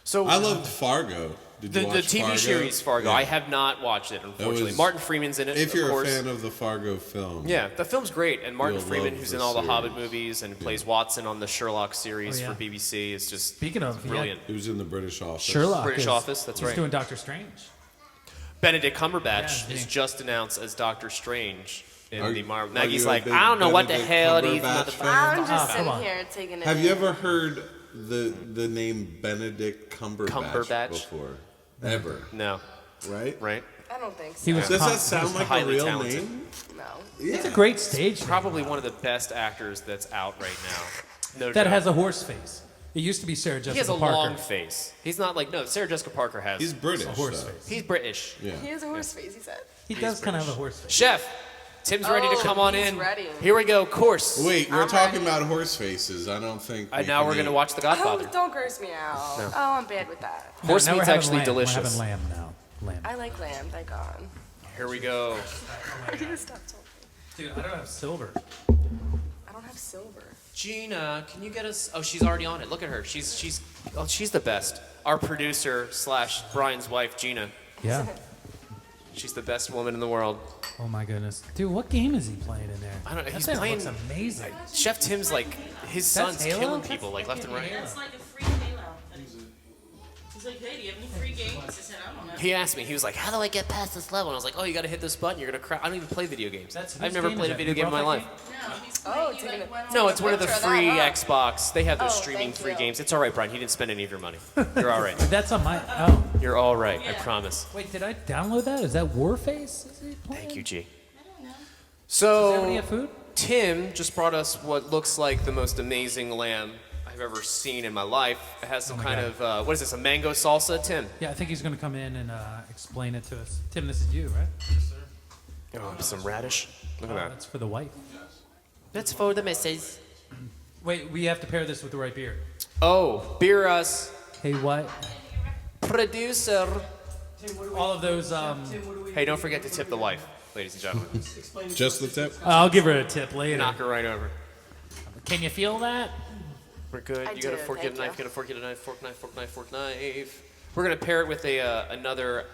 So I loved Fargo. Did you the watch TV Fargo? series Fargo. Yeah. I have not watched it, unfortunately. was- Martin Freeman's in it, If of you're course. a fan of the Fargo film. Yeah, the film's great, and Martin You'll Freeman, love who's the in all the series. Hobbit movies and plays Watson on the Sherlock series Oh, yeah. for BBC, is just Speaking of, brilliant. He was in the British Office. Sherlock British is, Office, that's he's right. doing Doctor Strange. Benedict Cumberbatch Yeah, is yeah. just announced as Doctor Strange in Are- the Marvel. are Maggie's you a like, big I don't know what the Benedict hell these Cumberbatch motherfuckers. fan? I'm just come sitting on. here taking it Have in. you ever heard the name Benedict Cumberbatch before? Ever. No. Right? Right? I don't think so. He was Does con- that sound He's like a highly real talented. name? No. It's a great stage name. Probably one of the best actors that's out right now. No That doubt. has a horse face. It used to be Sarah Jessica He has a Parker. long face. He's not like, no, Sarah Jessica Parker has. He's British. A horse though. face. He's British. Yeah. He has a horse face, he said. He does kind of have a horse face. Chef, Tim's ready to Oh, come on he's in. ready. Here we go, course. Wait, we're I'm talking ready. about horse faces. I don't think. Now we're going to watch The Godfather. Oh, don't gross me out. No. Oh, I'm bad with that. Horse now we're meat's having actually lamb. delicious. We're having lamb now. Lamb. I like lamb, thank God. Here we go. You stop talking. Dude, I don't have silver. I don't have silver. Gina, can you get us? Oh, she's already on it. Look at her. She's the best. Our producer / Brian's wife, Gina. Yeah. She's the best woman in the world. Oh my goodness. Dude, what game is he playing in there? I don't know. That He's thing playing. looks amazing. Chef Tim's like his That's son's Halo? killing people like left and right. It's like a free Halo. He's like, hey, do you have any free games? I said, I don't know. He asked me. He was like, "How do I get past this level?" And I was like, "Oh, you got to hit this button. You're gonna cry." I don't even play video games. That's- I've whose never game played is a that? video You game in my brought life. that No, he's Oh, playing, it's you taking like a- went on No, a it's one of the picture free that, huh? Xbox. They have those Oh, streaming thank free you. games. It's all right, Brian. He didn't spend any of your money. You're all right. That's on my. Oh. You're all right. I promise. Wait, did I download that? Is that Warface? Is he playing? Thank you, G. I don't know. So Does everybody have food? Tim just brought us what looks like the most amazing lamb I've ever seen in my life. It has some kind of, what is this, a mango salsa, Tim? Yeah, I think he's going to come in and explain it to us. Tim, this is you, right? Yes, sir. Oh, some radish. Look at that. That's for the wife. That's for the missus. Wait, we have to pair this with the right beer. Oh, beer us. Hey, what? Producer. All of those, Hey, don't forget to tip the wife, ladies and gentlemen. Just the tip? I'll give her a tip later. Knock her right over. Can you feel that? We're good. I You got a do, fork, get a thank knife, you. get a fork, get a knife, fork, knife, fork, knife, fork, knife. We're gonna pair it with another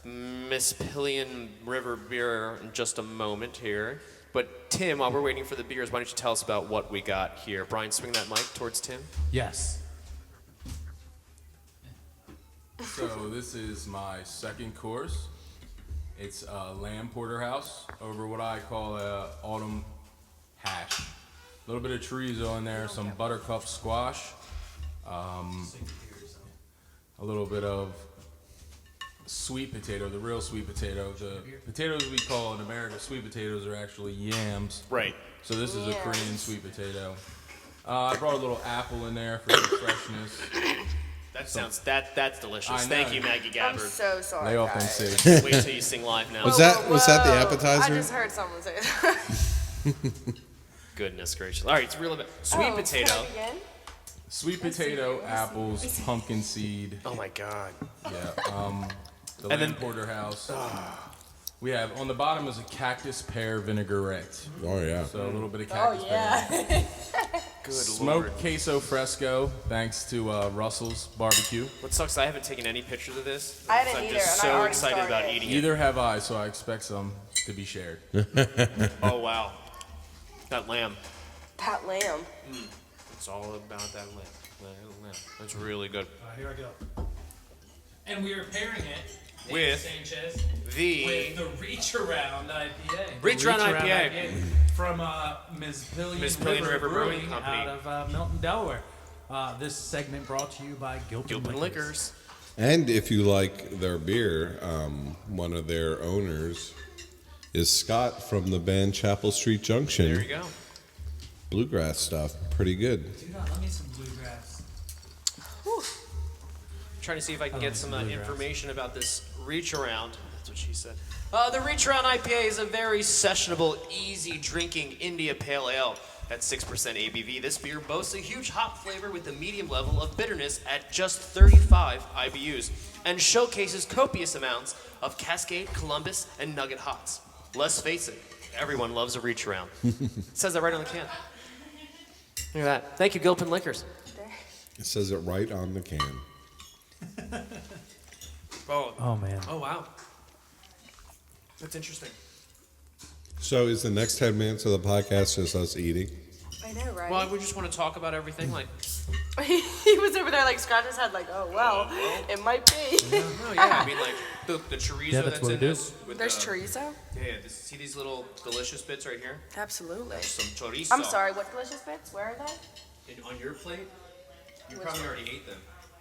Miss Pillion River beer in just a moment here. But Tim, while we're waiting for the beers, why don't you tell us about what we got here? Brian, swing that mic towards Tim. Yes. So this is my second course. It's a lamb porterhouse over what I call a autumn hash. A little bit of chorizo in there, some buttercup squash, a little bit of sweet potato, the real sweet potato. The potatoes we call in America sweet potatoes are actually yams. Right. So this is a Korean sweet potato. I brought a little apple in there for some freshness. That's delicious. I know. Thank you, Maggie Gabbard. I'm so sorry, Lay off them guys. cigs. Wait till you sing live now. Was that the appetizer? I just heard someone say that. Goodness gracious. All right, it's real. Sweet potato. Say it again. Sweet potato, apples, pumpkin seed. Oh my God. Yeah. The And lamb then- porterhouse. We have on the bottom is a cactus pear vinaigrette. Oh yeah. So a little bit of Oh cactus pear. yeah. Good Smoked Lord. queso fresco, thanks to Russell's Barbecue. What sucks, I haven't taken any pictures of this. I didn't I'm either, just and I so already excited about started. eating it. Neither have I, so I expect some to be shared. Oh wow. That lamb. That lamb. It's all about that lamb. That's really good. Here I go. And we are pairing it With Sanchez with the Reach Around IPA. Reach Around IPA. from Ms. Miss Pillion River Brewing Brewing Company. out of Milton, Delaware. This segment brought to you by Gilpin Liquors. And if you like their beer, one of their owners is Scott from the band Chapel Street Junction. There you go. Bluegrass stuff, pretty good. Dude, let me some bluegrass. Trying to see if I can get some bluegrass. information about this Reach Around. That's what she said. The Reach Around IPA is a very sessionable, easy drinking India Pale Ale. At 6% ABV, this beer boasts a huge hop flavor with a medium level of bitterness at just 35 IBUs and showcases copious amounts of Cascade, Columbus, and Nugget hops. Let's face it, everyone loves a Reach Around. It says that right on the can. Look at that. Thank you, Gilpin Liquors. It says it right on the can. Oh man. Oh wow. That's interesting. So is the next 10 minutes of the podcast just us eating? I know, right? Well, we just want to talk about everything, like. He was over there like scratching his head like, oh well, it might be. Oh yeah, I mean like the chorizo Yeah, that's that's what in it is. this. With There's the, chorizo? Yeah, see these little delicious bits right here? Absolutely. Some chorizo. I'm sorry, what delicious bits? Where are they? On your plate, you Which probably one? already ate them.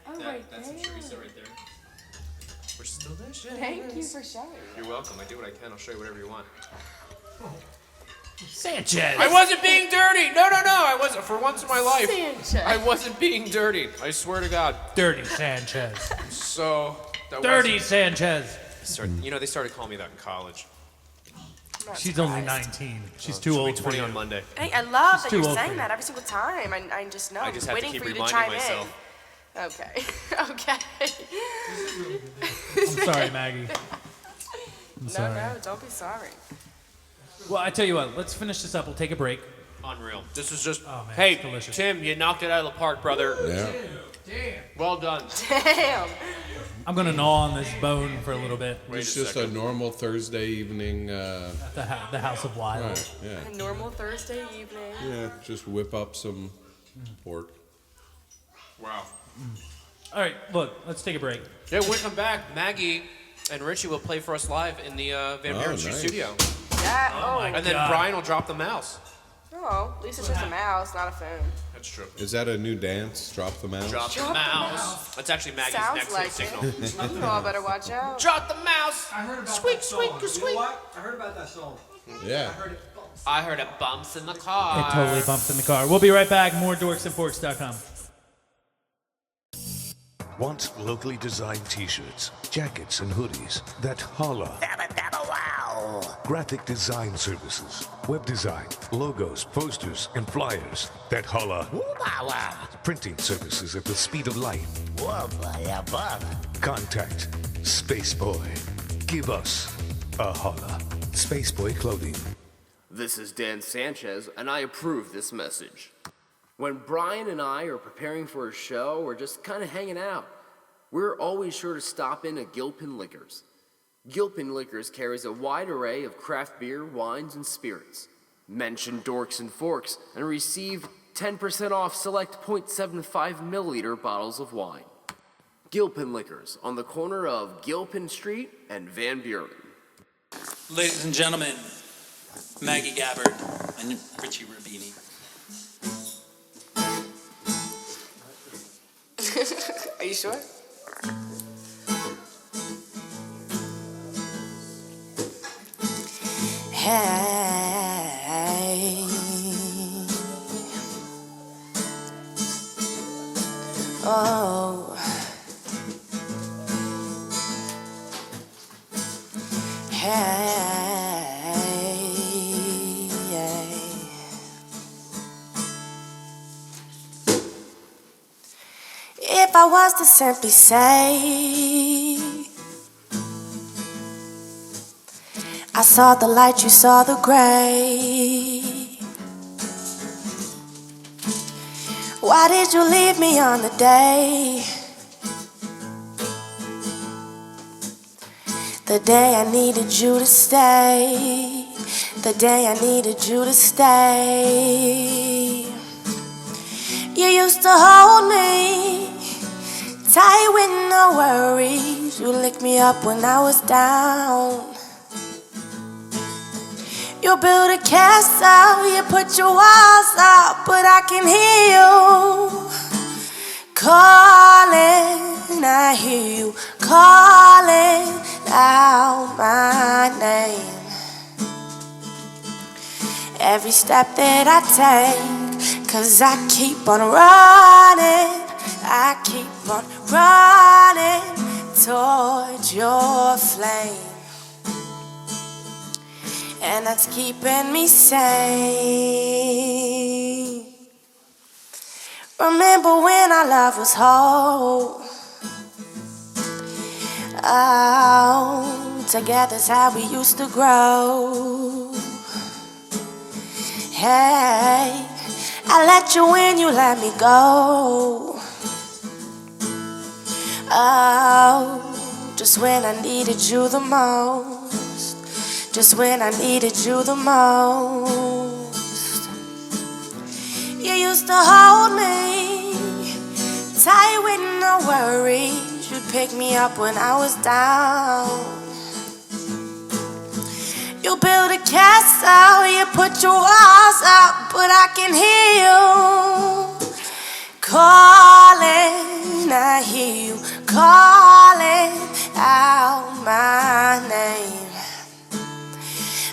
Oh, right That's some there. chorizo right there. Which is delicious. Thank you for showing. You're welcome. I do what I can. I'll show you whatever you want. Sanchez. I wasn't being dirty. No. I wasn't. For once in my life, Sanchez. I wasn't being dirty. I swear to God. Dirty Sanchez. So. That Dirty wasn't- Sanchez. they started calling me that in college. I'm not She's surprised. only 19. She's Oh, too she'll be old for 20 you. on Monday. Hey, I love She's that too you're old for saying you. that every single time. I just know. I just have to waiting keep for you to reminding chime myself. in. Okay. Okay. I'm sorry, Maggie. I'm sorry. No, don't be sorry. Well, I tell you what. Let's finish this up. We'll take a break. Unreal. This is just. Oh, man, hey, it's delicious. Tim, you knocked it out of the park, brother. Yeah. Damn. Well done. Damn. I'm gonna gnaw on this bone for a little bit. It's just a normal Thursday evening. The House of Wild. Right, yeah. A normal Thursday evening. Yeah, just whip up some pork. Wow. All right, look. Let's take a break. Yeah, when we come back, Maggie and Richie will play for us live in the Van Buren Street nice. studio. Yeah. Oh, my And then God. Brian will drop the mouse. Oh, at least it's just a mouse, not a phone. That's true. Is that a new dance? Drop the mouse? Drop the mouse. That's actually Maggie's Sounds next like hit signal. it. You all better watch out. Drop the mouse. I heard about Squeak, that squeak, song. You squeak. know what? I heard about that song. Yeah. I heard it I heard it bumps in the car. It totally bumps in the car. We'll be right back. More dorksandforks.com. Want locally designed t-shirts, jackets, and hoodies that holla? Graphic design services, web design, logos, posters, and flyers that holla. Printing services at the speed of light. Contact Spaceboy. Give us a holla. Spaceboy Clothing. This is Dan Sanchez, and I approve this message. When Brian and I are preparing for a show or just kind of hanging out, we're always sure to stop in at Gilpin Liquors. Gilpin Liquors carries a wide array of craft beer, wines, and spirits. Mention Dorks and Forks and receive 10% off select 0.75 milliliter bottles of wine. Gilpin Liquors on the corner of Gilpin Street and Van Buren. Ladies and gentlemen, Maggie Gabbard and Richie Rubini. Are you sure? Hey. Oh. Hey. If I was to simply say I saw the light, you saw the gray. Why did you leave me on the day? The day I needed you to stay. The day I needed you to stay. You used to hold me tight with no worries. You licked me up when I was down. You built a castle, you put your walls up, but I can hear you calling. I hear you calling out my name. Every step that I take, 'cause I keep on running, I keep on running towards your flame. And that's keeping me sane. Remember when our love was whole? Oh, together's how we used to grow. Hey, I let you in, you let me go. Oh, just when I needed you the most. Just when I needed you the most. You used to hold me tight with no worries. You'd pick me up when I was down. You built a castle, you put your walls up, but I can hear you calling. I hear you calling out my name.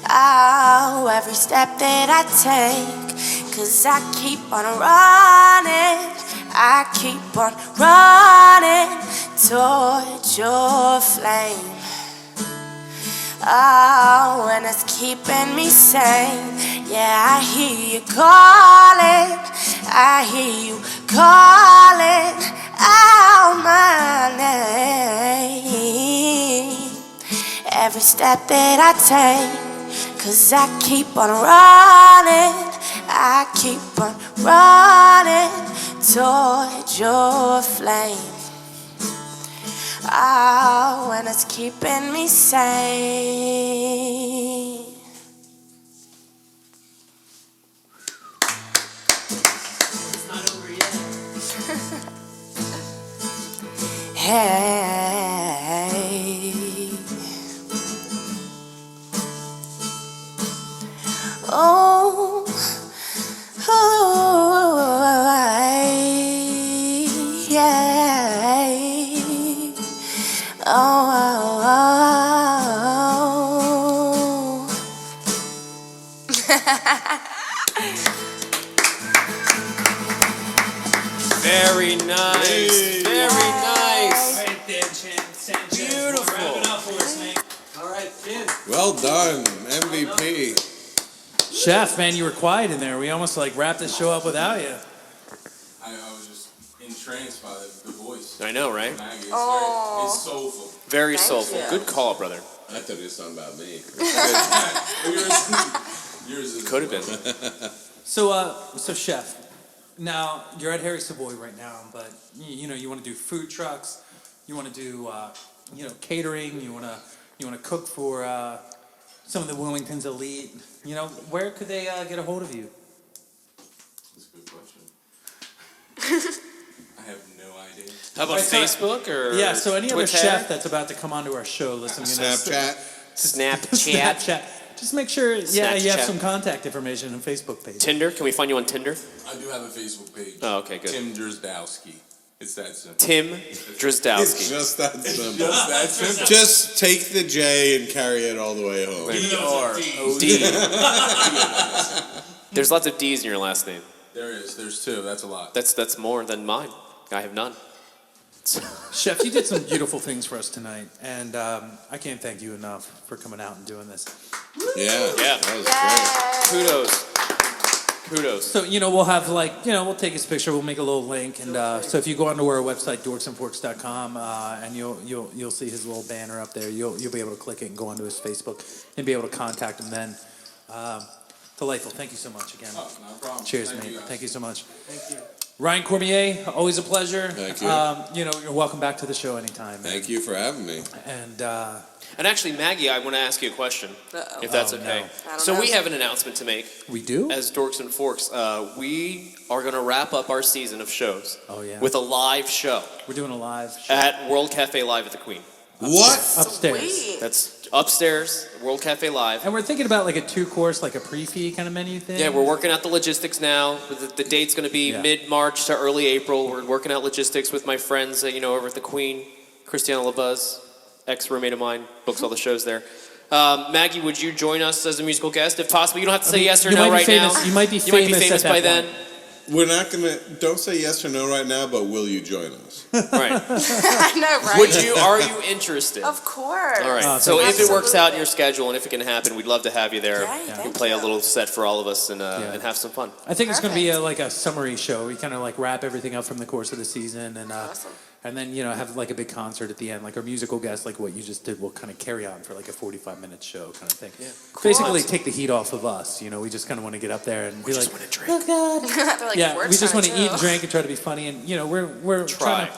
Oh, every step that I take, 'cause I keep on running, I keep on running towards your flame. Oh, and it's keeping me sane. Yeah, I hear you calling, I hear you calling out my name. Every step that I take, 'cause I keep on running, I keep on running towards your flame. Oh, and it's keeping me sane. It's not over yet. Hey. Oh, yeah. Oh. Very nice. Very nice. Right there, Sanchez. Beautiful. Wrap it up for us, man. All right, Jim. Well done, MVP. Chef, man, you were quiet in there. We almost like wrapped this show up without you. I was just entranced by the voice. I know, right? Maggie. Oh. It's soulful. Very Thank soulful. you. Good call, brother. I thought it was something about me. Yours is Could have been. So Chef, now you're at Harry Savoy right now, but you know you want to do food trucks, you want to do catering, you want to cook for some of the Wilmington's elite. You know, where could they get a hold of you? That's a good question. I have no idea. How about Facebook or Yeah, so any other Twitter? chef that's about to come onto our show, listen, Snapchat. Snapchat. Just make sure, you have Snapchat. some contact information and Facebook page. Tinder? Can we find you on Tinder? I do have a Facebook page. Oh, okay, good. Tim Drzdowski. It's that simple. Tim It's Drzdowski. just that simple. Just that simple. Just take the J and carry it all the way home. D. There's lots of D's in your last name. There is. There's two. That's a lot. That's more than mine. I have none. Chef, you did some beautiful things for us tonight, and I can't thank you enough for coming out and doing this. Yeah. Yeah. That was great. Kudos. So, we'll have we'll take his picture, we'll make a little link, and so if you go onto our website, dorksandforks.com, and you'll see his little banner up there, you'll be able to click it and go onto his Facebook and be able to contact him then. Delightful. Thank you so much again. Oh, no problem. Cheers, Thank mate. you guys. Thank you so much. Thank you. Ryan Cormier, always a pleasure. Thank you. You're welcome back to the show anytime. Thank you for having me. And actually, Maggie, I want to ask you a question, Uh-oh. if that's Oh, okay. no. I don't So know. we have an announcement to make. We do? As Dorks and Forks, we are going to wrap up our season of shows. Oh, yeah. With a live show. We're doing a live show. At World Cafe Live at the Queen. What? Upstairs. That's upstairs, World Cafe Live. And we're thinking about like a 2-course, like a pre-fee kind of menu thing. Yeah, we're working out the logistics now. The date's going to be mid-March to early April. We're working out logistics with my friends, over at the Queen. Christiana LaBuzz, ex-roommate of mine, books all the shows there. Maggie, would you join us as a musical guest, if possible? You don't have to say yes or no right now. You might be famous by then. We're not don't say yes or no right now, but will you join us? Right. I know, right? Are you interested? Of course. All right. So if it works out in your schedule and if it can happen, we'd love to have you there. Yeah, You thank can play a you. little set for all of us and have some fun. I think it's going to be like a summary show. We kind of like wrap everything up from the course of the season, and and then have like a big concert at the end, like our musical guest, like what you just did, will kind of carry on for like a 45-minute show kind of thing. Yeah. Basically, take the heat off of us. We just kind of want to get up there and be like, oh God. They're like, yeah, we just want to eat and too. drink and try to be funny, and we're trying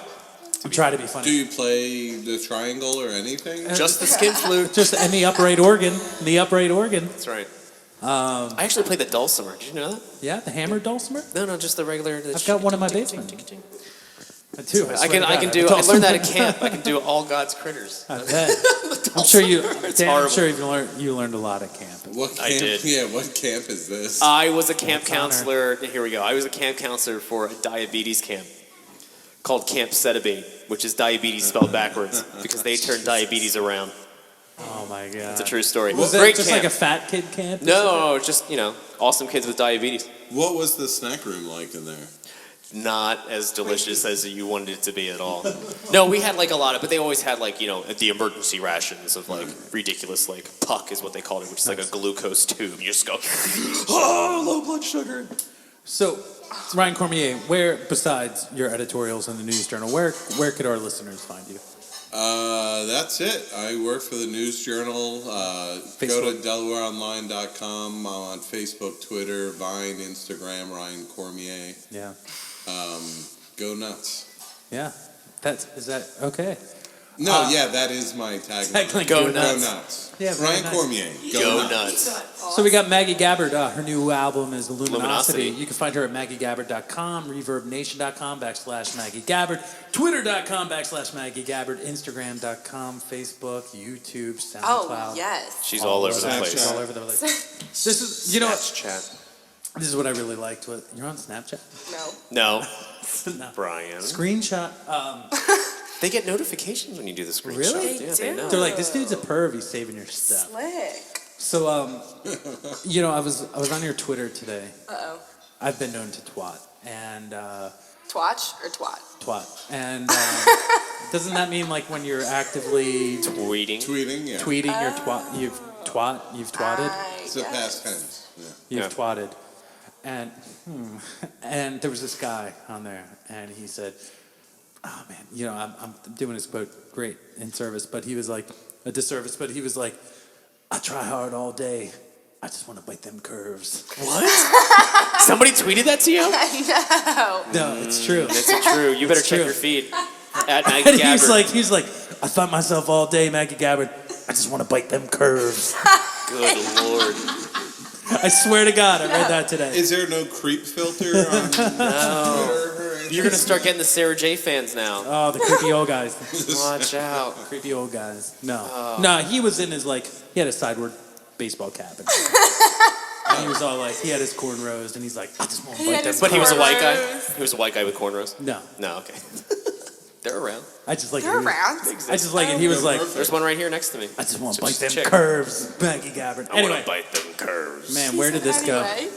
to be funny. Do you play the triangle or anything? Just the skin flute. And the upright organ. That's right. I actually play the dulcimer. Did you know that? Yeah, the hammered dulcimer. No, just the regular. I've got one in my basement. I do. I learned that at camp. I can do all God's critters. I bet. I'm sure you. It's Dan, I'm horrible. sure you learned a lot at camp. What camp? I did. Yeah, what camp is this? I was a camp That's honor. counselor. Here we go. I was a camp counselor for a diabetes camp called Camp Sedabate, which is diabetes spelled backwards because they turned diabetes around. Oh my God. It's a true story. Was that Great just camp. like a fat kid camp? No, just awesome kids with diabetes. What was the snack room like in there? Not as delicious as you wanted it to be at all. No, we had like a lot of, but they always had like the emergency rations of like ridiculous like puck is what they called it, which is like a glucose tube. You just go, oh, low blood sugar. So, Ryan Cormier, where besides your editorials in the News Journal, where could our listeners find you? That's it. I work for the News Journal. Go to DelawareOnline.com. I'm on Facebook, Twitter, Vine, Instagram, Ryan Cormier. Yeah. Go nuts. Yeah. Is that okay? No, that is my tagline. Go Go nuts. nuts. Yeah, very Ryan nice. Cormier. Go nuts. So we got Maggie Gabbard. Her new album is Luminosity. Luminosity. You can find her at MaggieGabbard.com, ReverbNation.com/Maggie Gabbard, Twitter.com/Maggie Gabbard, Instagram.com, Facebook, YouTube, SoundCloud. Oh, yes. She's all over the place. She's all over the place. This is, you know, Snapchat. this is what I really liked. You're on Snapchat? No. No. Brian. Screenshot. They get notifications when you do the screenshot. Really? Yeah, they know. They're like, this dude's a perv. He's saving your stuff. Slick. So, I was on your Twitter today. Uh-oh. I've been known to twat, and Twatch or twat? twat, and doesn't that mean like when you're actively tweeting? Tweeting, yeah. Tweeting your twat, you've twatted. It's a past tense. Yeah. You've twatted, and and there was this guy on there, and he said, "Oh man, you know, I'm doing this quote great in service, but he was like a disservice, but he was like, I try hard all day, I just want to bite them curves." What? Somebody tweeted that to you? No. No, it's true. It's true. You better It's check true. your feed at Maggie And Gabbard. he's like, I thought myself all day, Maggie Gabbard. I just want to bite them curves. Good Lord. I swear to God, I read that today. Is there no creep filter on No. You're going to start getting the Sarah J fans now. Oh, the creepy old guys. Watch out. Creepy old guys. No. Oh. No, he was in his, like, he had a sideward baseball cap. And he was all like, he had his cornrows, and he's like, I just want to bite them. But he was a white guy? He was a white guy with cornrows? No. No, okay. They're around. I just like They're it. around. I just like it. He was like, There's one right here next to me. I just want to Just bite them check. curves, Maggie Gabbard. I want Anyway, to bite them curves. man, where did this go? Anyway.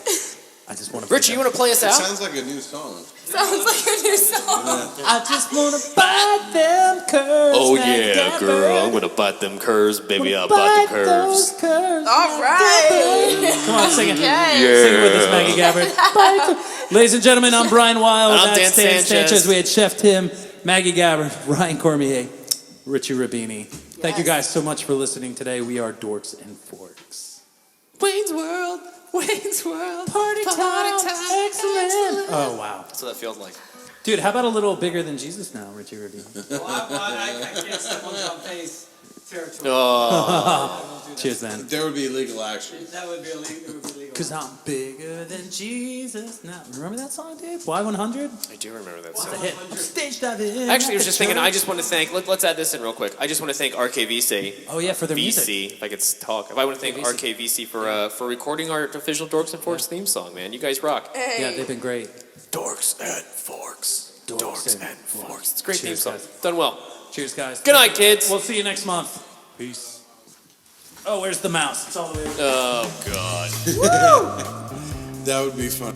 I just want to. Richie, you want to play us It out? sounds like a new song. Sounds like a new song. I just want to bite them curves. Oh Maggie yeah, Gabbard. girl, I'm gonna bite them curves, baby. I'll bite the curves. All right. Come on, sing it. Okay. Sing it with us, Maggie Gabbard. Ladies and gentlemen, I'm Brian Wild. And I'm That's Dan Sanchez. We had Chef Tim, Maggie Gabbard, Ryan Cormier, Richie Rabini. Thank you guys so much for listening today. We are Dorks and Forks. Wayne's World, Wayne's World, Party time, excellent. Oh, wow. That's what that feels like. Dude, how about a little bigger than Jesus now, Richie Rabini? Well, I can't step on John Pay's territory. Oh. Cheers, then. There would be legal action. That would be illegal. Because I'm bigger than Jesus now. Remember that song, Dave? Y100? I do remember that It's song. a hit. I'm stage diving. Actually, I was just thinking, I just want to thank, let's add this in real quick. I just want to thank RKVC. Oh, yeah, for their music. VC, if I could talk. If I want to thank RKVC for recording our official Dorks and Forks theme song, man. You guys rock. Hey. Yeah, they've been great. Dorks and Forks. Dorks and Forks. It's a great theme Cheers, song. guys. Done well. Cheers, guys. Good night, kids. We'll see you next month. Peace. Oh, where's the mouse? It's all the way over. Oh, God. That would be fun.